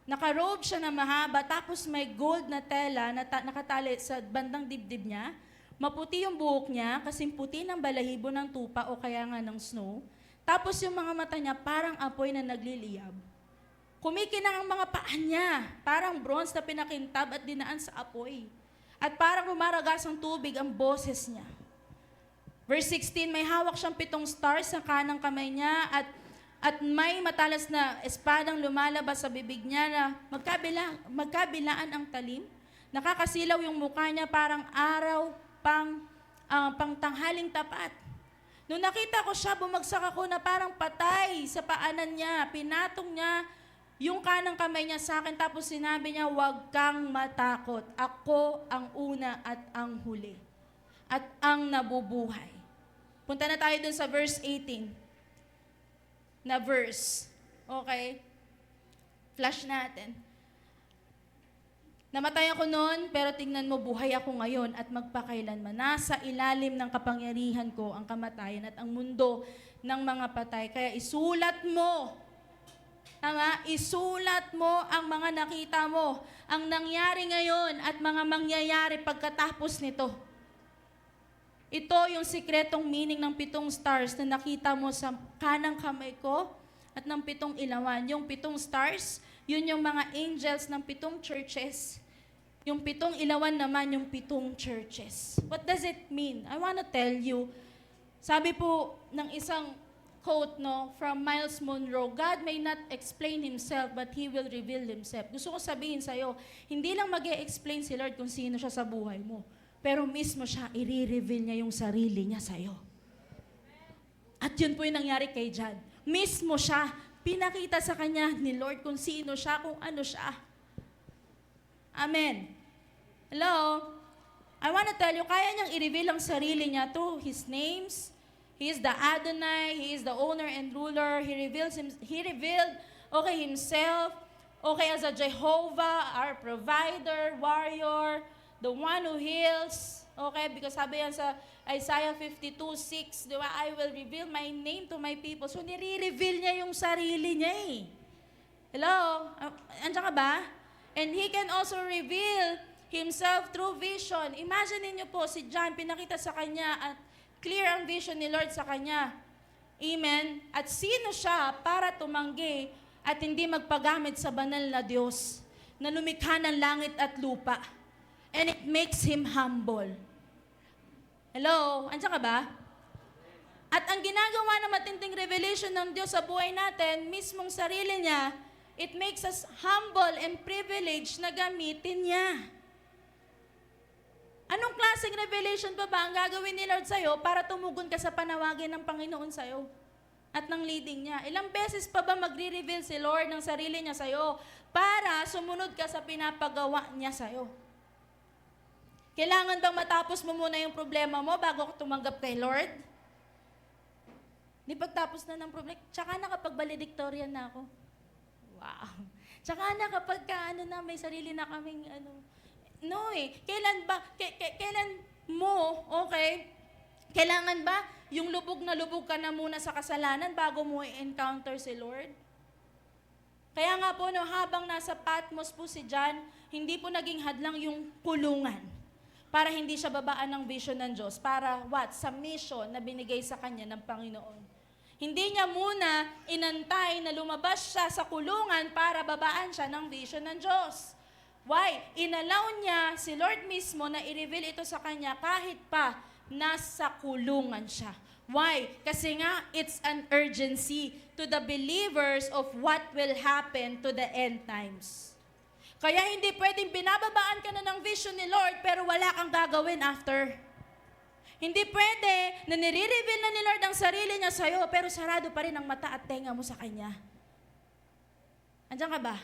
Nakarobe siya na mahaba, tapos may gold na tela na nakatali sa bandang dibdib niya. Maputi yung buhok niya, kasing puti ng balahibo ng tupa o kaya nga ng snow. Tapos yung mga mata niya parang apoy na nagliliyab. Kumikinang ang mga paa niya, parang bronze na pinakintab at dinaan sa apoy. At parang rumaragas ang tubig ang boses niya. Verse 16, may hawak siyang 7 stars sa kanang kamay niya at may matalas na espadang lumalabas sa bibig niya na magkabilaan ang talim. Nakakasilaw yung mukha niya parang araw pang tanghaling tapat. Nung nakita ko siya, bumagsak ako na parang patay sa paanan niya. Pinatong niya yung kanang kamay niya sa akin tapos sinabi niya, huwag kang matakot. Ako ang una at ang huli. At ang nabubuhay. Punta na tayo dun sa verse 18. Na verse. Okay? Flash natin. Namatay ako noon, pero tingnan mo, buhay ako ngayon at magpakailanman. Nasa ilalim ng kapangyarihan ko ang kamatayan at ang mundo ng mga patay. Kaya isulat mo, tama? Isulat mo ang mga nakita mo, ang nangyari ngayon at mga mangyayari pagkatapos nito. Ito yung sikretong meaning ng 7 stars na nakita mo sa kanang kamay ko at ng 7 ilawan. Yung 7 stars, yun yung mga angels ng 7 churches. Yung 7 ilawan naman yung 7 churches. What does it mean? I wanna tell you. Sabi po ng isang quote from Miles Monroe, God may not explain Himself, but He will reveal Himself. Gusto ko sabihin sa'yo, hindi lang mag-e-explain si Lord kung sino siya sa buhay mo, pero mismo siya, i-reveal niya yung sarili niya sa'yo. At yun po yung nangyari kay John. Mismo siya, pinakita sa kanya ni Lord kung sino siya, kung ano siya. Amen. Hello? I wanna tell you, kaya niyang i-reveal ang sarili niya through His names. He is the Adonai, He is the owner and ruler. He revealed, Himself, as a Jehovah, our provider, warrior, the one who heals. Because sabi yan sa Isaiah 52:6, di ba? I will reveal my name to my people. So, nire-reveal niya yung sarili niya eh. Hello? Andiyan ka ba? And He can also reveal Himself through vision. Imagine niyo po, si John, pinakita sa kanya at clear ang vision ni Lord sa kanya. Amen? At sino siya para tumanggi at hindi magpagamit sa banal na Diyos na lumikha ng langit at lupa? And it makes Him humble. Hello? Andiyan ka ba? At ang ginagawa ng matinding revelation ng Diyos sa buhay natin, mismong sarili niya, it makes us humble and privileged na gamitin niya. Anong klaseng revelation ba ang gagawin ni Lord sa'yo para tumugon ka sa panawagin ng Panginoon sa'yo at ng leading niya? Ilang beses pa ba magre-reveal si Lord ng sarili niya sa'yo para sumunod ka sa pinapagawa niya sa'yo? Kailangan bang matapos mo muna yung problema mo bago ka tumanggap kay Lord? Di pagtapos na ng problema, tsaka na kapag valedictorian na ako. Wow. Tsaka na kapag may sarili na kaming No Kailan ba, kailan mo, kailangan ba yung lubog na lubog ka na muna sa kasalanan bago mo i-encounter si Lord? Kaya nga po, habang nasa Patmos po si John, hindi po naging hadlang yung kulungan para hindi siya babaan ng vision ng Diyos, para sa mission na binigay sa kanya ng Panginoon. Hindi niya muna inantay na lumabas siya sa kulungan para babaan siya ng vision ng Diyos. Why? Inalaw niya si Lord mismo na i-reveal ito sa kanya kahit pa nasa kulungan siya. Why? Kasi nga, it's an urgency to the believers of what will happen to the end times. Kaya hindi pwedeng binababaan ka na ng vision ni Lord pero wala kang gagawin after. Hindi pwede na nire-reveal na ni Lord ang sarili niya sa'yo pero sarado pa rin ang mata at tenga mo sa Kanya. Andiyan ka ba?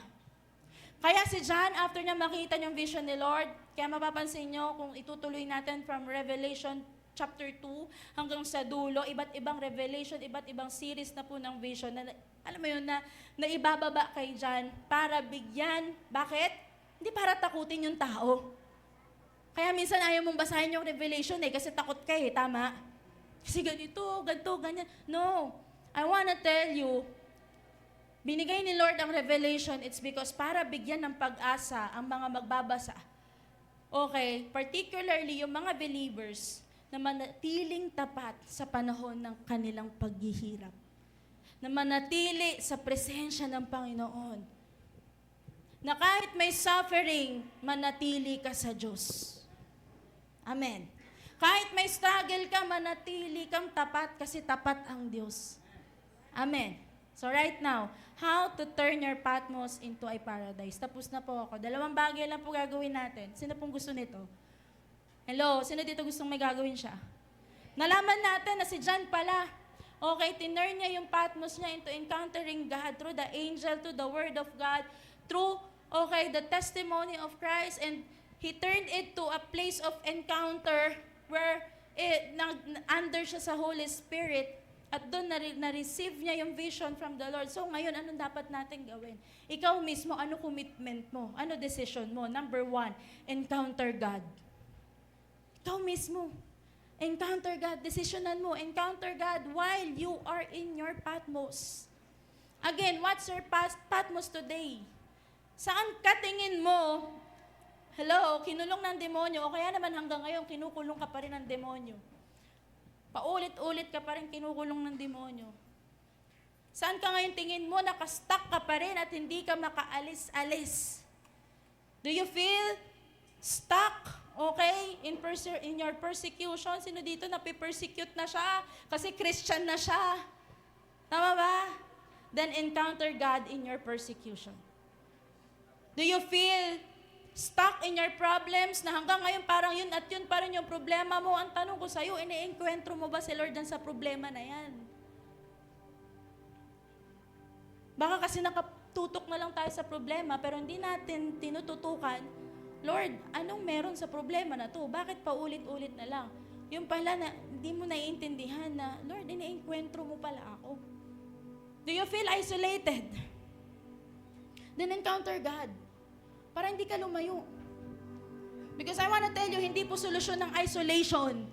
Kaya si John, after niya makita yung vision ni Lord, kaya mapapansin nyo kung itutuloy natin from Revelation chapter 2 hanggang sa dulo, iba't ibang revelation, iba't ibang series na po ng vision na, alam mo yun, na ibababa kay John para bigyan. Bakit? Hindi para takutin yung tao. Kaya minsan ayaw mong basahin yung revelation kasi takot ka tama? Kasi ganito, ganyan. No. I wanna tell you, binigay ni Lord ang revelation, it's because para bigyan ng pag-asa ang mga magbabasa. Particularly yung mga believers na manatiling tapat sa panahon ng kanilang paghihirap. Na manatili sa presensya ng Panginoon. Na kahit may suffering, manatili ka sa Diyos. Amen. Kahit may struggle ka, manatili kang tapat kasi tapat ang Diyos. Amen. So right now, how to turn your Patmos into a paradise. Tapos na po ako. 2 bagay lang po gagawin natin. Sino pong gusto nito? Hello? Sino dito gustong may gagawin siya? Nalaman natin na si John pala, tinurn niya yung Patmos niya into encountering God through the angel, to the Word of God, through, the testimony of Christ, and he turned it to a place of encounter where under siya sa Holy Spirit. At doon na-receive niya yung vision from the Lord. So ngayon, anong dapat natin gawin? Ikaw mismo, ano commitment mo? Ano decision mo? Number 1, encounter God. Ikaw mismo. Encounter God. Decisionan mo. Encounter God while you are in your Patmos. Again, what's your Patmos today? Saan ka tingin mo? Hello, kinulong ng demonyo o kaya naman hanggang ngayon kinukulong ka pa rin ng demonyo. Paulit-ulit ka pa rin kinukulong ng demonyo. Saan ka ngayon tingin mo nakastuck ka pa rin at hindi ka makaalis-alis? Do you feel stuck? Okay? In your persecution, sino dito napipersecute na siya? Kasi Christian na siya. Tama ba? Then encounter God in your persecution. Do you feel stuck in your problems na hanggang ngayon parang yun at yun pa rin yung problema mo? Ang tanong ko sa'yo, ini-enkwentro mo ba si Lord dyan sa problema na yan? Baka kasi nakatutok na lang tayo sa problema pero hindi natin tinututukan, Lord, anong meron sa problema na to? Bakit paulit-ulit na lang? Yung pala na hindi mo naiintindihan na, Lord, ini-enkwentro mo pala ako. Do you feel isolated? Then encounter God. Para hindi ka lumayo. Because I want to tell you, hindi po solusyon ng isolation.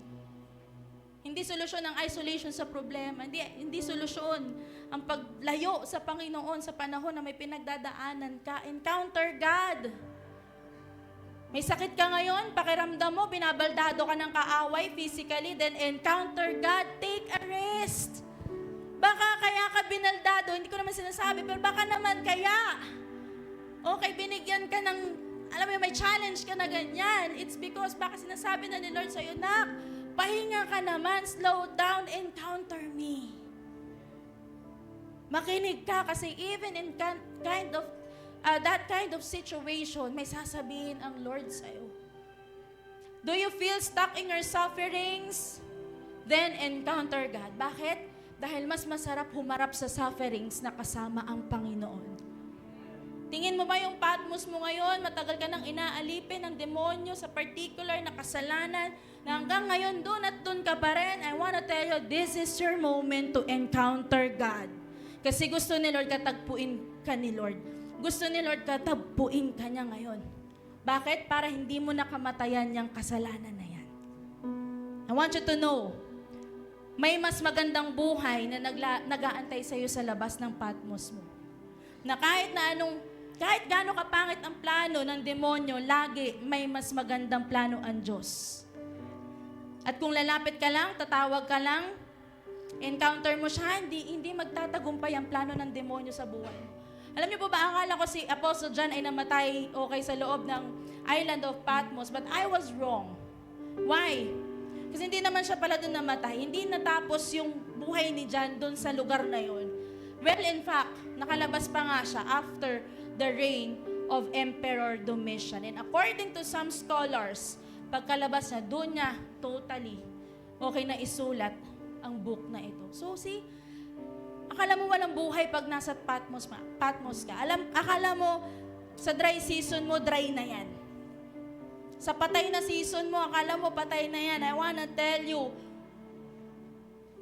Hindi solusyon ng isolation sa problema. Hindi solusyon ang paglayo sa Panginoon sa panahon na may pinagdadaanan ka. Encounter God. May sakit ka ngayon, pakiramdam mo, binabaldado ka ng kaaway physically, then encounter God. Take a rest. Baka kaya ka binaldado, hindi ko naman sinasabi, pero baka naman kaya. Okay, binigyan ka ng, alam mo, may challenge ka na ganyan. It's because baka sinasabi na ni Lord sa'yo, nak, pahinga ka naman, slow down, encounter me. Makinig ka kasi even in that kind of situation, may sasabihin ang Lord sa'yo. Do you feel stuck in your sufferings? Then encounter God. Bakit? Dahil mas masarap humarap sa sufferings na kasama ang Panginoon. Tingin mo ba yung Patmos mo ngayon, matagal ka nang inaalipin ng demonyo sa particular na kasalanan, na hanggang ngayon doon at doon ka pa rin? I wanna tell you, this is your moment to encounter God. Kasi gusto ni Lord katagpuin ka ni Lord. Gusto ni Lord katagpuin ka niya ngayon. Bakit? Para hindi mo nakamatayan yung kasalanan na yan. I want you to know, may mas magandang buhay na nag-aantay sa'yo sa labas ng Patmos mo. Na kahit gaano kapangit ang plano ng demonyo, lagi may mas magandang plano ang Diyos. At kung lalapit ka lang, tatawag ka lang, encounter mo siya, hindi magtatagumpay ang plano ng demonyo sa buhay mo. Alam niyo po ba, akala ko si Apostle John ay namatay sa loob ng island of Patmos, but I was wrong. Why? Kasi hindi naman siya pala doon namatay. Hindi natapos yung buhay ni John doon sa lugar na yon. Well, in fact, nakalabas pa nga siya after the reign of Emperor Domitian. And according to some scholars, pagkalabas niya, doon niya totally na isulat ang book na ito. So see, akala mo walang buhay pag nasa Patmos ka. Akala mo sa dry season mo, dry na yan. Sa patay na season mo, akala mo patay na yan. I wanna tell you,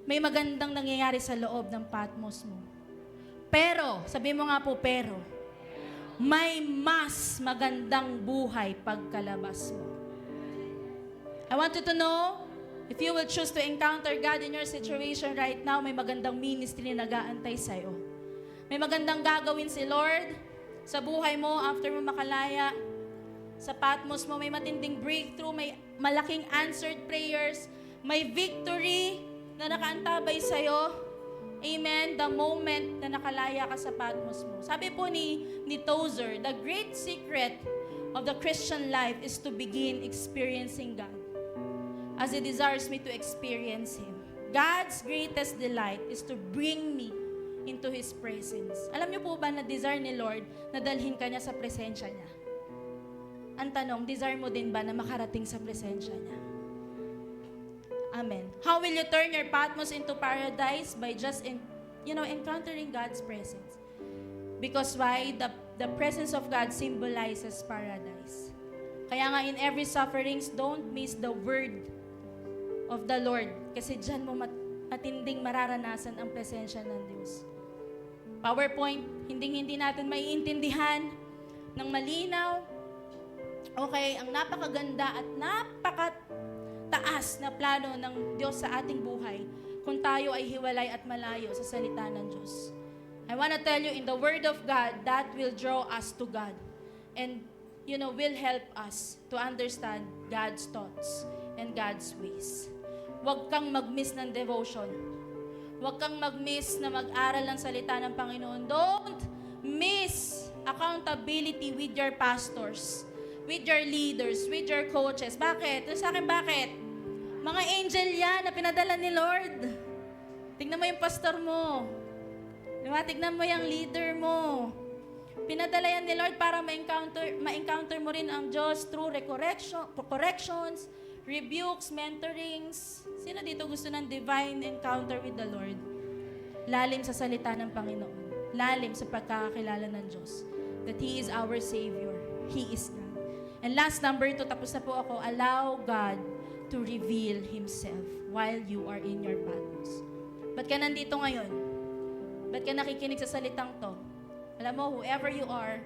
may magandang nangyayari sa loob ng Patmos mo. Pero, sabi mo nga po, may mas magandang buhay pagkalabas mo. I want you to know, if you will choose to encounter God in your situation right now, may magandang ministry na nag-aantay sa'yo. May magandang gagawin si Lord sa buhay mo after mo makalaya. Sa Patmos mo, may matinding breakthrough, may malaking answered prayers, may victory na nakaantabay sa'yo. Amen. The moment na nakalaya ka sa Patmos mo. Sabi po ni Tozer, the great secret of the Christian life is to begin experiencing God as He desires me to experience Him. God's greatest delight is to bring me into His presence. Alam niyo po ba na desire ni Lord na dalhin ka niya sa presensya niya? Ang tanong, desire mo din ba na makarating sa presensya niya? Amen. How will you turn your Patmos into paradise? By just encountering God's presence. Because why? The presence of God symbolizes paradise. Kaya nga in every sufferings, don't miss the word of the Lord. Kasi dyan mo matinding mararanasan ang presensya ng Diyos. PowerPoint, hindi natin maiintindihan ng malinaw. Okay, ang napakaganda at napakataas na plano ng Diyos sa ating buhay kung tayo ay hiwalay at malayo sa salita ng Diyos. I want to tell you, in the Word of God, that will draw us to God. And, will help us to understand God's thoughts and God's ways. Huwag kang mag-miss ng devotion. Huwag kang mag-miss na mag-aral ng salita ng Panginoon. Don't miss accountability with your pastors, with your leaders, with your coaches. Bakit? Sa akin, bakit? Mga angel yan na pinadala ni Lord. Tignan mo yung pastor mo. Diba? Tignan mo yung leader mo. Pinadala yan ni Lord para ma-encounter mo rin ang Diyos through corrections, rebukes, mentorings. Sino dito gusto ng divine encounter with the Lord? Lalim sa salita ng Panginoon. Lalim sa pagkakakilala ng Diyos. That He is our Savior. He is God. And last, number 2, tapos na po ako. Allow God to reveal Himself while you are in your battles. Ba't ka nandito ngayon? Ba't ka nakikinig sa salitang to? Alam mo, whoever you are,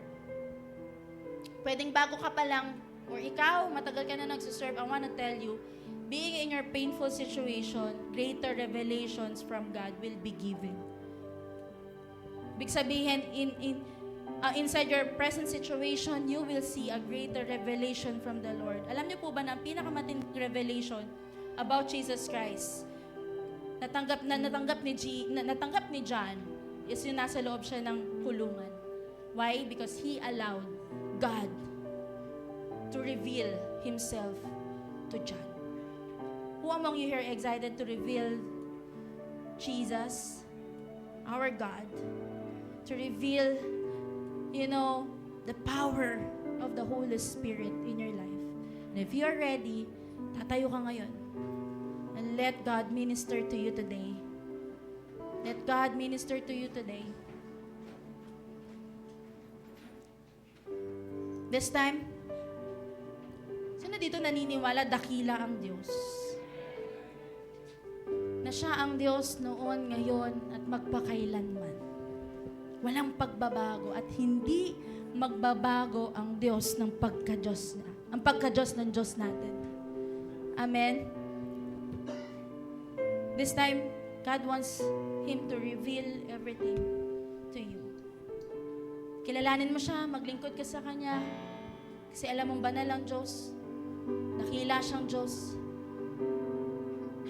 pwedeng bago ka pa lang, or ikaw, matagal ka na nagsiserve, I want to tell you, being in your painful situation, greater revelations from God will be given. Ibig sabihin, inside your present situation, you will see a greater revelation from the Lord. Alam niyo po ba na ang pinakamatinding revelation about Jesus Christ, natanggap ni John, is yung nasa loob siya ng kulungan. Why? Because he allowed God to reveal Himself to John. Who among you here excited to reveal Jesus, our God, to reveal, the power of the Holy Spirit in your life? And if you are ready, tatayo ka ngayon and let God minister to you today. Let God minister to you today. This time, sino dito naniniwala dakila ang Diyos? Na siya ang Diyos noon, ngayon, at magpakailanman. Walang pagbabago at hindi magbabago ang Diyos ng pagka-Diyos na. Ang pagka-Diyos ng Diyos natin. Amen? This time, God wants Him to reveal everything to you. Kilalanin mo siya, maglingkod ka sa Kanya. Kasi alam mong banal ang Diyos. Dakila siyang Diyos.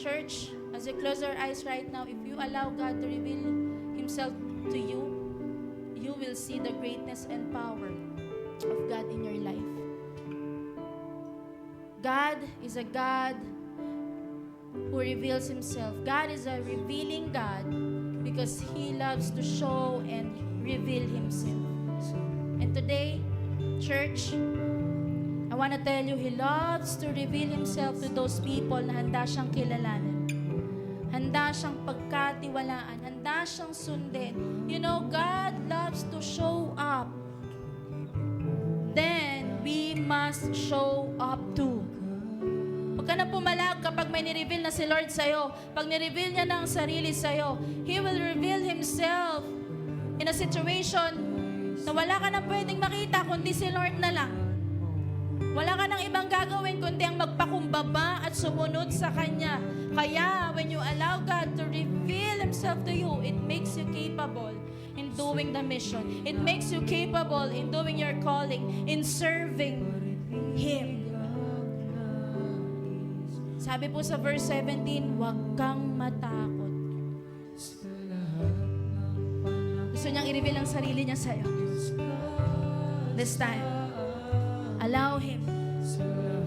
Church, as you close your eyes right now, if you allow God to reveal Himself to you, you will see the greatness and power of God in your life. God is a God who reveals Himself. God is a revealing God because He loves to show and reveal Himself. And today, church, I want to tell you, He loves to reveal Himself to those people na handa siyang kilalanin. Handa siyang pagkatiwalaan. Handa siyang sundin. God loves to show up. Then, we must show up too. Huwag ka na pumalag kapag may nireveal na si Lord sa'yo. Pag nireveal niya na ang sarili sa'yo, He will reveal Himself in a situation na wala ka na pwedeng makita kundi si Lord na lang. Wala ka nang ibang gagawin kundi ang magpakumbaba at sumunod sa Kanya. Kaya, when you allow God to reveal Himself to you, it makes you capable in doing the mission. It makes you capable in doing your calling, in serving Him. Sabi po sa verse 17, huwag kang matakot. Gusto niyang i-reveal ang sarili niya sa'yo. This time, allow Him.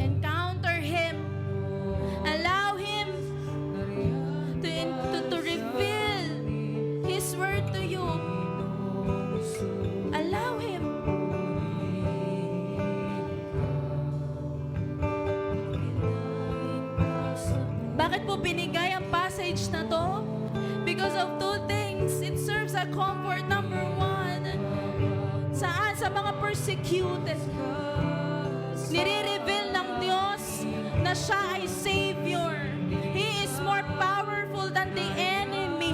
Encounter Him. Allow Him to reveal His word to you. Allow Him. Bakit po binigay ang passage na to? Because of two things. It serves a comfort. Number one, saan? Sa mga persecuted. Nire-reveal ng Diyos na siya ay Savior. He is more powerful than the enemy.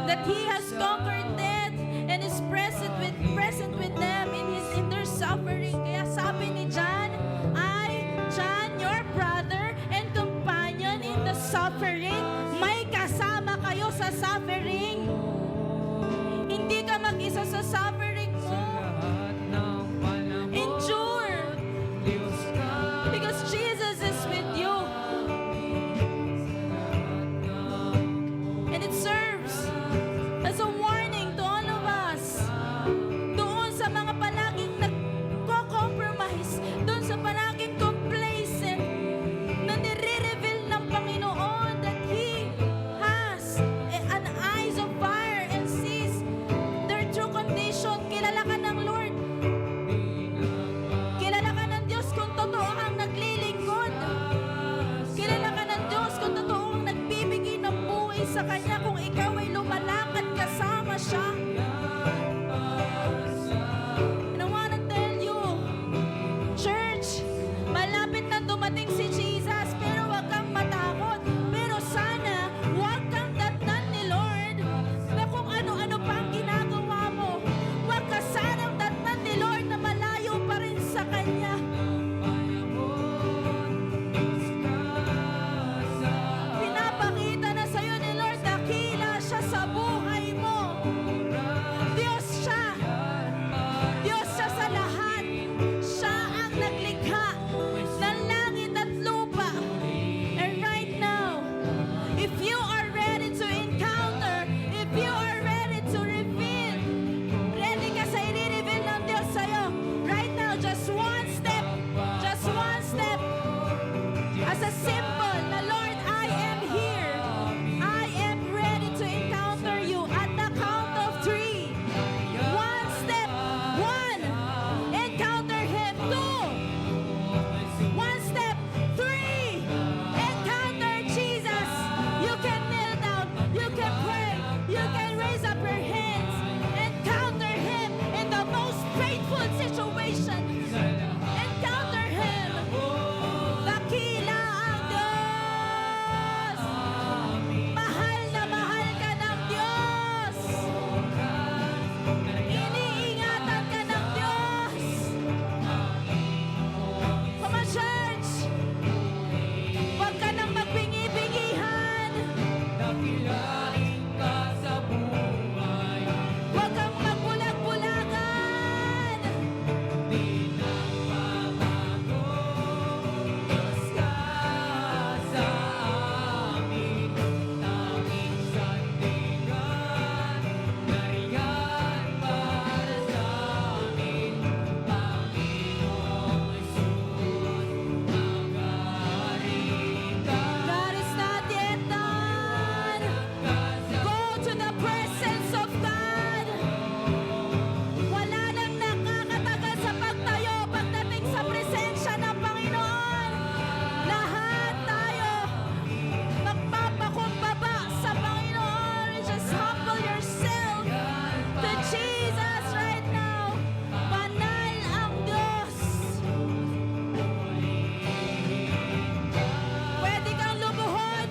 That He has conquered death and is present with them in their suffering. Kaya sabi ni John, John, your brother and companion in the suffering, may kasama kayo sa suffering. Hindi ka mag-isa sa suffering mo. Lahat ng panahon, Endure, Diyos ka. because Jesus is with you. And it serves as a warning to all of us. Doon sa mga palaging nagko-compromise, doon sa palaging complacent, na nire-reveal ng Panginoon that He has an eyes of fire and sees their true condition. Kilala ka ng Lord. Kilala ka ng Diyos kung totoo kang naglilingkod. Kilala ka ng Diyos kung totoo kang nagbibigay ng buhay sa Kanya, kung ikaw ay lumalakad kasama siya. And I wanna tell you, church, malapit na dumating si Jesus, pero huwag kang matakot. Pero sana, huwag kang datnan ni Lord na kung ano-ano pa ang ginagawa mo. Huwag ka sanang datnan ni Lord na malayo pa rin sa Kanya. Pinapakita na sa'yo ni Lord, dakila siya sa buhay mo. Diyos siya. Diyos siya sa lahat. Siya ang naglikha ng langit at lupa. And right now, if you are ready to encounter, if you are ready to reveal, ready ka sa i-reveal ng Diyos sa'yo, right now, just one step, as a symbol na Lord, I am here. I am ready to encounter you at the count of 3. One step, 1, encounter Him. 2, one step, 3, encounter Jesus. You can kneel down, you can pray, you can raise up your hands, encounter Him in the most painful situation. Encounter Him. Dakila ang Diyos. Mahal na mahal ka ng Diyos. Iniingatan ka ng Diyos. Come on, church. Huwag ka nang magbingi-bingihan. Dakilain ka sa buhay, Huwag kang magbulag-bulagan. di nagbabago. Diyos ka sa amin, tanging sandigan. Nariyan para sa amin, Panginoong Hesus, magaling ka. God is not yet done. Go to the presence of God. Wala nang nakakatagal sa pagtayo pagdating sa presensya ng Panginoon. Lahat tayo magpapakumbaba sa Panginoon. Just humble yourself to Jesus right now. Banal ang Diyos. Pwede kang lumuhod.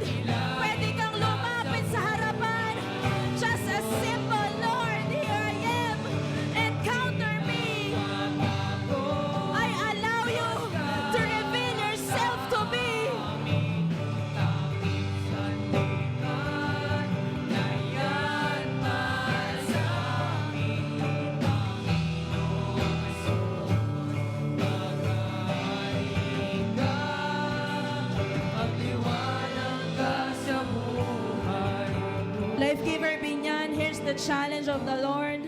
Pwede kang lumapit sa harapan. Just a simple, Lord, here I am. Encounter me. I allow you to reveal yourself to me. Nariyan para sa amin, Panginoong Hesus, magaling ka. Magliwanag ka sa buhay. Life Giver Binyan, here's the challenge of the Lord.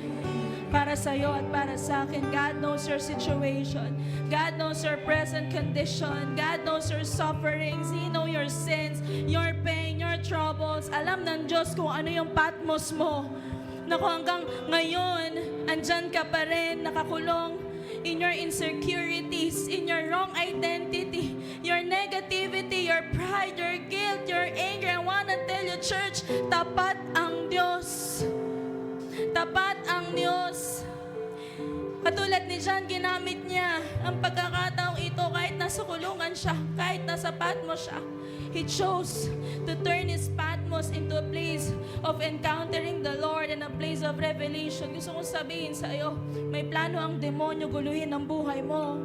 Para sa iyo at para sa akin, God knows your situation. God knows your present condition. God knows your sufferings. He knows your sins, your pain, your troubles. Alam ng Diyos kung ano yung patmos mo. Na kung hanggang ngayon, andyan ka pa rin, nakakulong in your insecurities, in your wrong identity, your negativity, your pride, your guilt, your anger. I wanna tell you, church, tapat ang Diyos. Tapat ang Diyos. Katulad ni John, ginamit niya ang pagkakataong ito kahit nasa kulungan siya, kahit nasa Patmos siya. He chose to turn his Patmos into a place of encountering the Lord and a place of revelation. Gusto kong sabihin sa iyo, may plano ang demonyo guluhin ang buhay mo.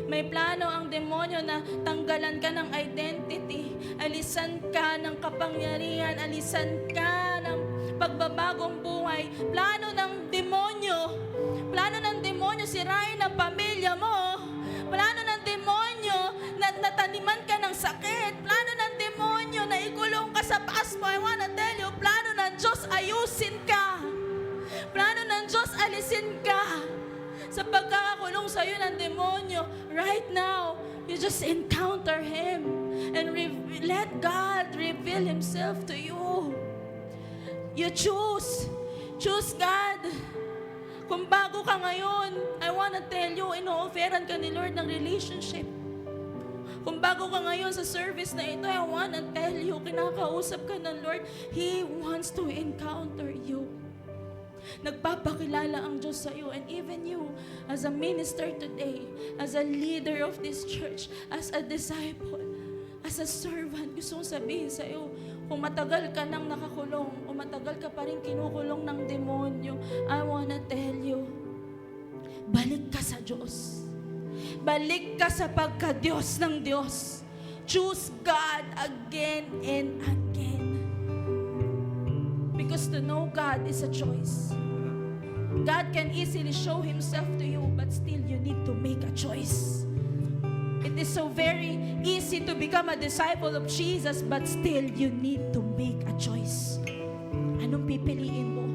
May plano ang demonyo na tanggalan ka ng identity, alisan ka ng kapangyarihan, alisan ka ng pagbabagong buhay. Plano ng demonyo sirain ang pamilya mo. Plano ng demonyo na nataniman ka ng sakit. Plano ng demonyo na ikulong ka sa past mo. I wanna tell you, plano ng Diyos ayusin ka. Plano ng Diyos alisin ka sa pagkakakulong sa'yo ng demonyo. Right now, you just encounter Him and let God reveal Himself to you. You choose God. Kung bago ka ngayon, I wanna tell you, ino-offeran ka ni Lord ng relationship. Kung bago ka ngayon sa service na ito, I wanna tell you, kinakausap ka ng Lord, He wants to encounter you. Nagpapakilala ang Diyos sa iyo, and even you, as a minister today, as a leader of this church, as a disciple, as a servant, gusto kong sabihin sa iyo, kung matagal ka nang nakakulong, o matagal ka pa rin kinukulong ng demonyo, I wanna tell you, balik ka sa Diyos. Balik ka sa pagka-Diyos ng Diyos. Choose God again and again. Because to know God is a choice. God can easily show Himself to you, but still you need to make a choice. It is so very easy to become a disciple of Jesus, but still you need to make a choice. Anong pipiliin mo?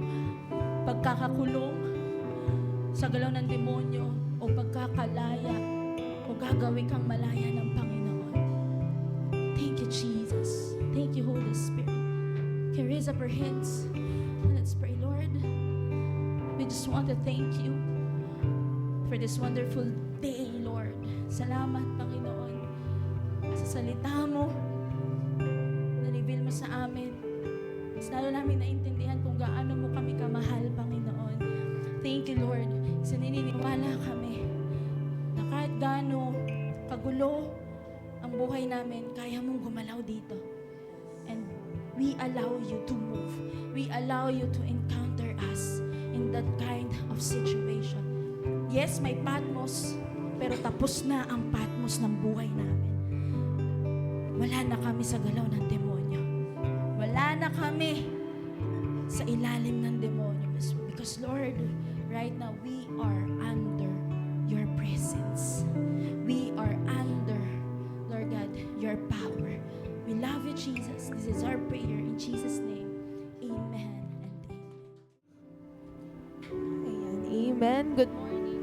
Pagkakakulong sa galaw ng demonyo, o pagkakalaya, o gagawin kang malaya ng Panginoon? Thank you, Jesus. Thank you, Holy Spirit. Can raise up our hands and let's pray. Lord, we just want to thank you for this wonderful day, Lord. Salamat, Panginoon, sa salita mo na reveal mo sa amin. Mas lalo namin naintindihan kung gaano mo kami kamahal, Panginoon. Thank you, Lord. Sa naniniwala kami na kahit gaano kagulo ang buhay namin, kaya mong gumalaw dito. And we allow you to move. We allow you to encounter us in that kind of situation. Yes, may Patmos, pero tapos na ang Patmos ng buhay namin. Wala na kami sa galaw ng demonyo. Wala na kami sa ilalim ng demonyo. Because Lord, right now, we are under your presence. We are under, Lord God, your power. We love you, Jesus. This is our prayer in Jesus' name. Amen and amen. Ayan, amen. Good morning.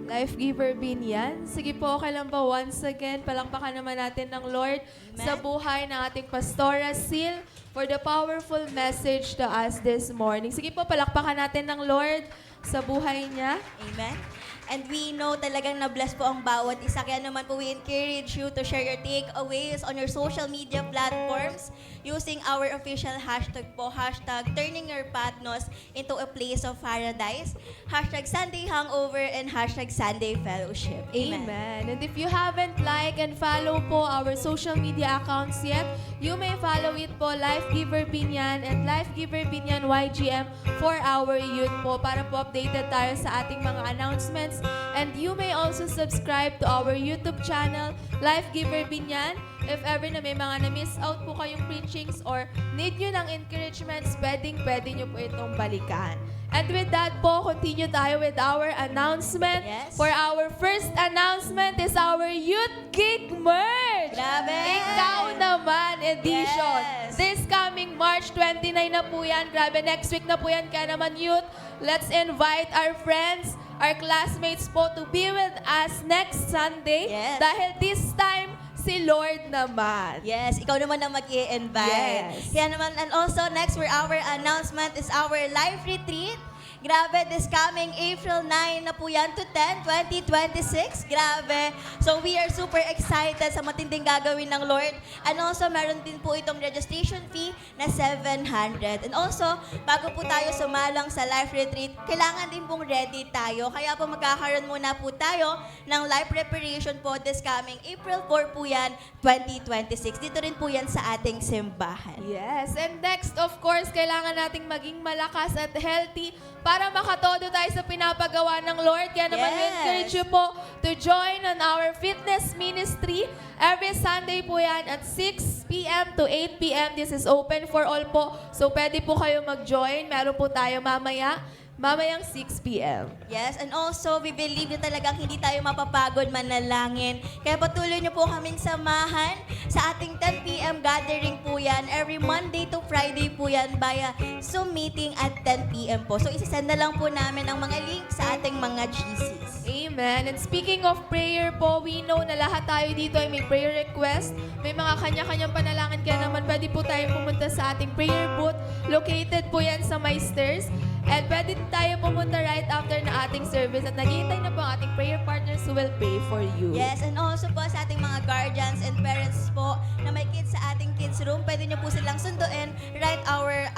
Life Giver Binyan. Sige po, okay lang ba once again, palakpakan naman natin ng Lord sa buhay ng ating Pastora Sil for the powerful message to us this morning. Sige po, palakpakan natin ng Lord sa buhay niya. Amen. And we know talagang na-bless po ang bawat isa. Kaya naman po we encourage you to share your takeaways on your social media platforms using our official hashtag po, hashtag turning your Patmos into a place of paradise, hashtag Sunday Hangover, and hashtag Sunday Fellowship. Amen. And if you haven't like and follow po our social media accounts yet, you may follow it po, Life Giver Binyan and Life Giver Binyan YGM for our youth po, para po updated tayo sa ating mga announcements. And you may also subscribe to our YouTube channel, Life Giver Binyan. If ever na may mga na-miss out po kayong preachings or need nyo ng encouragements, pwede nyo po itong balikan. And with that po, continue tayo with our announcement. Yes. For our first announcement is our Youth Geek Merch! Grabe! Ikaw naman edition. Yes. This coming March 29 na po yan. Grabe, next week na po yan. Kaya naman youth, let's invite our friends, our classmates po to be with us next Sunday. Yes. Dahil this time, si Lord naman. Yes, ikaw naman ang mag-i-invite. Yes. Kaya naman, and also next for our announcement is our live retreat. Grabe, this coming April 9 na po yan to 10, 2026. Grabe. So we are super excited sa matinding gagawin ng Lord. And also, meron din po itong registration fee na 700. And also, bago po tayo sumalang sa life retreat, kailangan din pong ready tayo. Kaya po magkakaroon muna po tayo ng life preparation po this coming April 4 po yan, 2026. Dito rin po yan sa ating simbahan. Yes, and next, of course, kailangan nating maging malakas at healthy para makatodo tayo sa pinapagawa ng Lord. Kaya naman, we Yes. encourage you po to join on our fitness ministry. Every Sunday po yan at 6 p.m. to 8 p.m. This is open for all po. So, pwede po kayo mag-join. Meron po tayo mamayang 6 p.m. Yes, and also, we believe na talagang hindi tayo mapapagod manalangin. Kaya patuloy niyo po kaming samahan sa ating 10 p.m. gathering po yan. Every Monday to Friday po yan via Zoom meeting at 10 p.m. po. So, isisend na lang po namin ang mga link sa ating mga GCs. Amen. And speaking of prayer po, we know na lahat tayo dito ay may prayer request. May mga kanya-kanyang panalangin. Kaya naman pwede po tayo pumunta sa ating prayer booth. Located po yan sa my stairs. And pwede din tayo pumunta right after na ating service. At naghihintay na po ang ating prayer partners who will pray for you. Yes, and also po sa ating mga guardians and parents po na may kids sa ating kids room, pwede niyo po silang sunduin right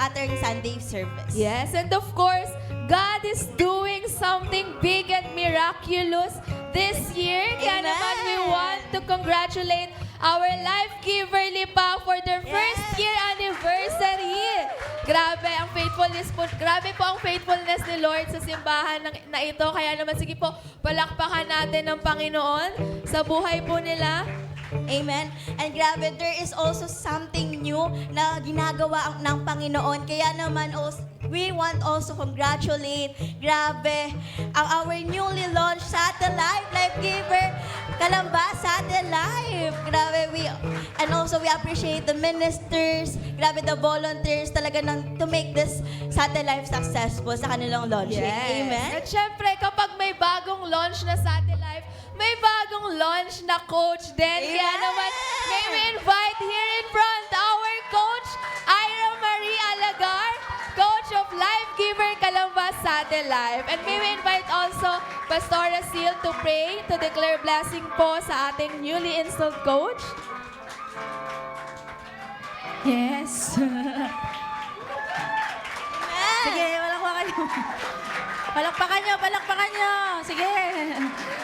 after Sunday service. Yes, and of course, God is doing something big and miraculous this year. Kaya Amen. naman we want to congratulate our Life Giver Lipa for their first year anniversary. Grabe ang faithfulness po. Grabe po ang faithfulness ni Lord sa simbahan na ito. Kaya naman sige po, palakpakan natin ng Panginoon sa buhay po nila. Amen. And grabe, there is also something new na ginagawa ng Panginoon. Kaya naman, we want also congratulate, grabe, our newly launched satellite life giver, Kalamba Satellite. Grabe, and also we appreciate the ministers, grabe, the volunteers talaga to make this satellite successful sa kanilang launching. Amen. At syempre, kapag may bagong launch na satellite, may bagong launch na coach din. Kaya Amen. naman, may we invite here in front our coach, Ira Marie Alagar, coach of Life Giver Calamba Satellite. And may we invite also Pastora Seal to pray, to declare blessing po sa ating newly installed coach. Yes. Sige, palakpakan nyo. Palakpakan nyo. Sige.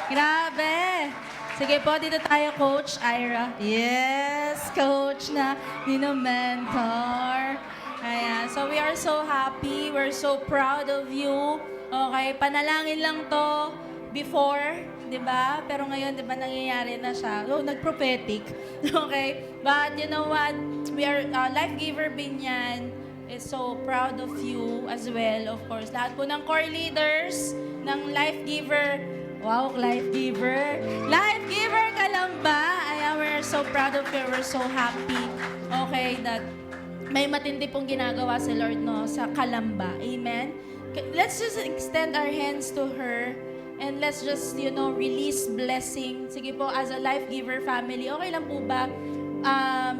Grabe. Sige po, dito tayo, Coach Ira. Yes, Coach na mentor. Ayan, so we are so happy. We're so proud of you. Okay, panalangin lang to before, di ba? Pero ngayon, di ba, nangyayari na siya. Oh, nag-prophetic. Okay? But you know what? We are, Life Giver Binyan is so proud of you as well, of course. Lahat po ng core leaders ng Life Giver. Wow, Life Giver. Life Giver Kalamba. Ayan, we're so proud of you. We're so happy. Okay, that may matindi pong ginagawa si Lord, no, sa Kalamba. Amen? Let's just extend our hands to her and let's just, release blessing. Sige po, as a Life Giver family, okay lang po ba?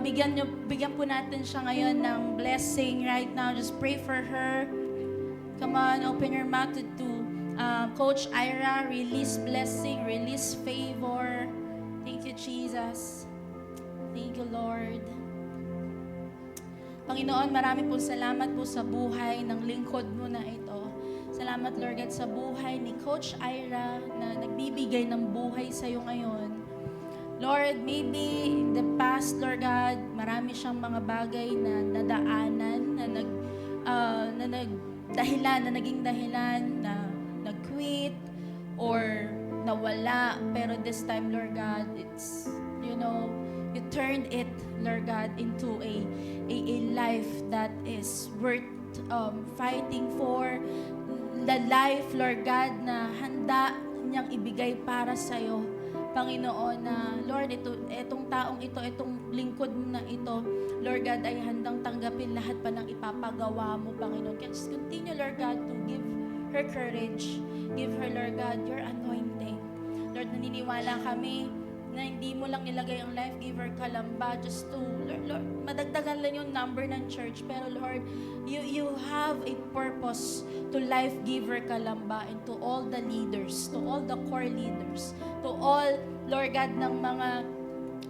Bigyan po natin siya ngayon ng blessing right now. Just pray for her. Come on, open your mouth to Coach Ira. Release blessing, release favor. Thank you, Jesus. Thank you, Lord. Panginoon, marami po salamat po sa buhay ng lingkod mo na ito. Salamat, Lord God, sa buhay ni Coach Ira na nagbibigay ng buhay sa iyo ngayon. Lord, maybe in the past, Lord God, marami siyang mga bagay na nadaanan, na naging dahilan, na nag-quit, or nawala. Pero this time, Lord God, it's, you turned it, Lord God, into a life that is worth fighting for. The life, Lord God, na handa niyang ibigay para sa'yo. Panginoon, na Lord, itong taong ito, itong lingkod mo na ito, Lord God, ay handang tanggapin lahat pa ng ipapagawa mo, Panginoon. Just continue, Lord God, to give her courage. Give her, Lord God, your anointing. Lord, naniniwala kami na hindi mo lang nilagay ang Life Giver Kalamba just to, Lord, madagdagan lang yung number ng church. Pero Lord, you have a purpose to Life Giver Kalamba and to all the leaders, to all the core leaders, to all, Lord God, ng mga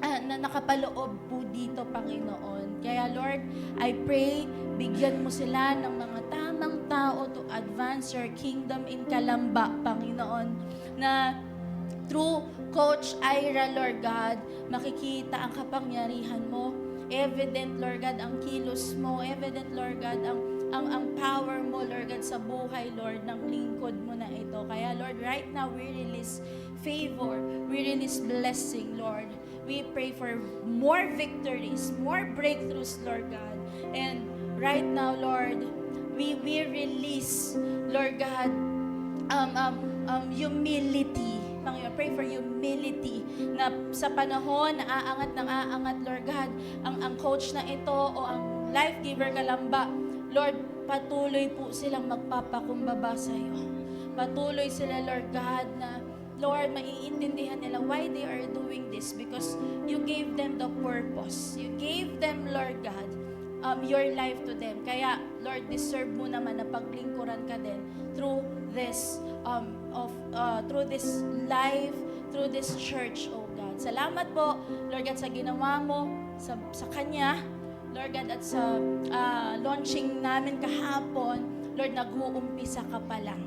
na nakapaloob po dito, Panginoon. Kaya Lord, I pray, bigyan mo sila ng mga tamang tao to advance your kingdom in Kalamba, Panginoon, na through Coach Ira, Lord God, makikita ang kapangyarihan mo. Evident, Lord God, ang kilos mo. Evident, Lord God, ang power mo, Lord God, sa buhay, Lord, ng lingkod mo na ito. Kaya, Lord, right now, we release favor. We release blessing, Lord. We pray for more victories, more breakthroughs, Lord God. And right now, Lord, we release, Lord God, humility. Panginoon, pray for humility na sa panahon na aangat, Lord God, ang coach na ito o ang Life Giver Kalamba, Lord, patuloy po silang magpapakumbaba sa iyo. Patuloy sila, Lord God, na Lord, maiintindihan nila why they are doing this because you gave them the purpose. You gave them, Lord God, your life to them. Kaya, Lord, deserve mo naman na paglingkuran ka din through this through this life, through this church, oh God. Salamat po, Lord God, sa ginawa mo sa Kanya, Lord God, at sa launching namin kahapon, Lord, nag-uumpisa ka pa lang.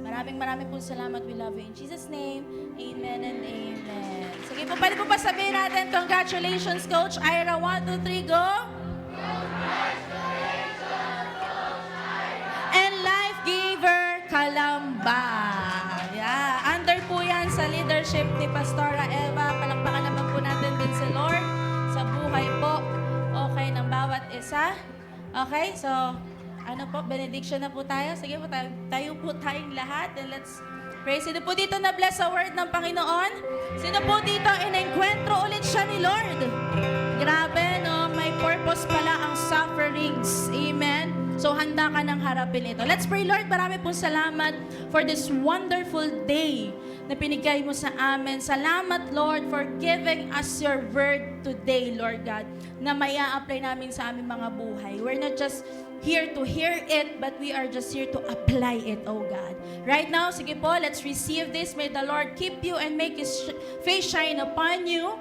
Maraming po salamat. We love you. In Jesus' name, amen and amen. Sige po, pwede po pa sabihin natin, congratulations, Coach Ira. 1, 2, 3, go! And Life Giver Kalamba. Yeah. Under po yan sa leadership ni Pastora Eva. Palakpakan naman po natin din si Lord sa buhay po. Okay, ng bawat isa. Okay, so ano po, benediction na po tayo. Sige po, tayo po tayong lahat. And let's pray. Sino po dito na bless sa word ng Panginoon? Sino po dito in-encuentro ulit siya ni Lord? Grabe, no? May purpose pala ang sufferings. Amen? So, handa ka nang harapin ito. Let's pray, Lord. Marami pong salamat for this wonderful day na pinigay mo sa amin. Salamat, Lord, for giving us your word today, Lord God, na may a-apply namin sa aming mga buhay. We're not just here to hear it, but we are just here to apply it, oh God. Right now, sige po, let's receive this. May the Lord keep you and make His face shine upon you.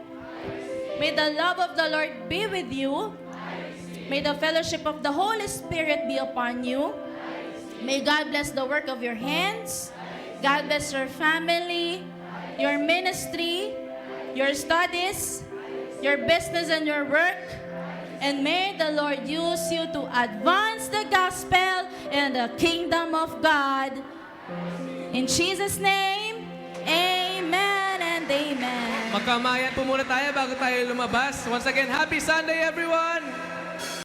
May the love of the Lord be with you. May the fellowship of the Holy Spirit be upon you. May God bless the work of your hands. God bless your family, your ministry, your studies, your business and your work. And may the Lord use you to advance the gospel and the kingdom of God. In Jesus' name, amen and amen. Magkamayan po muna tayo bago tayo lumabas. Once again, happy Sunday everyone!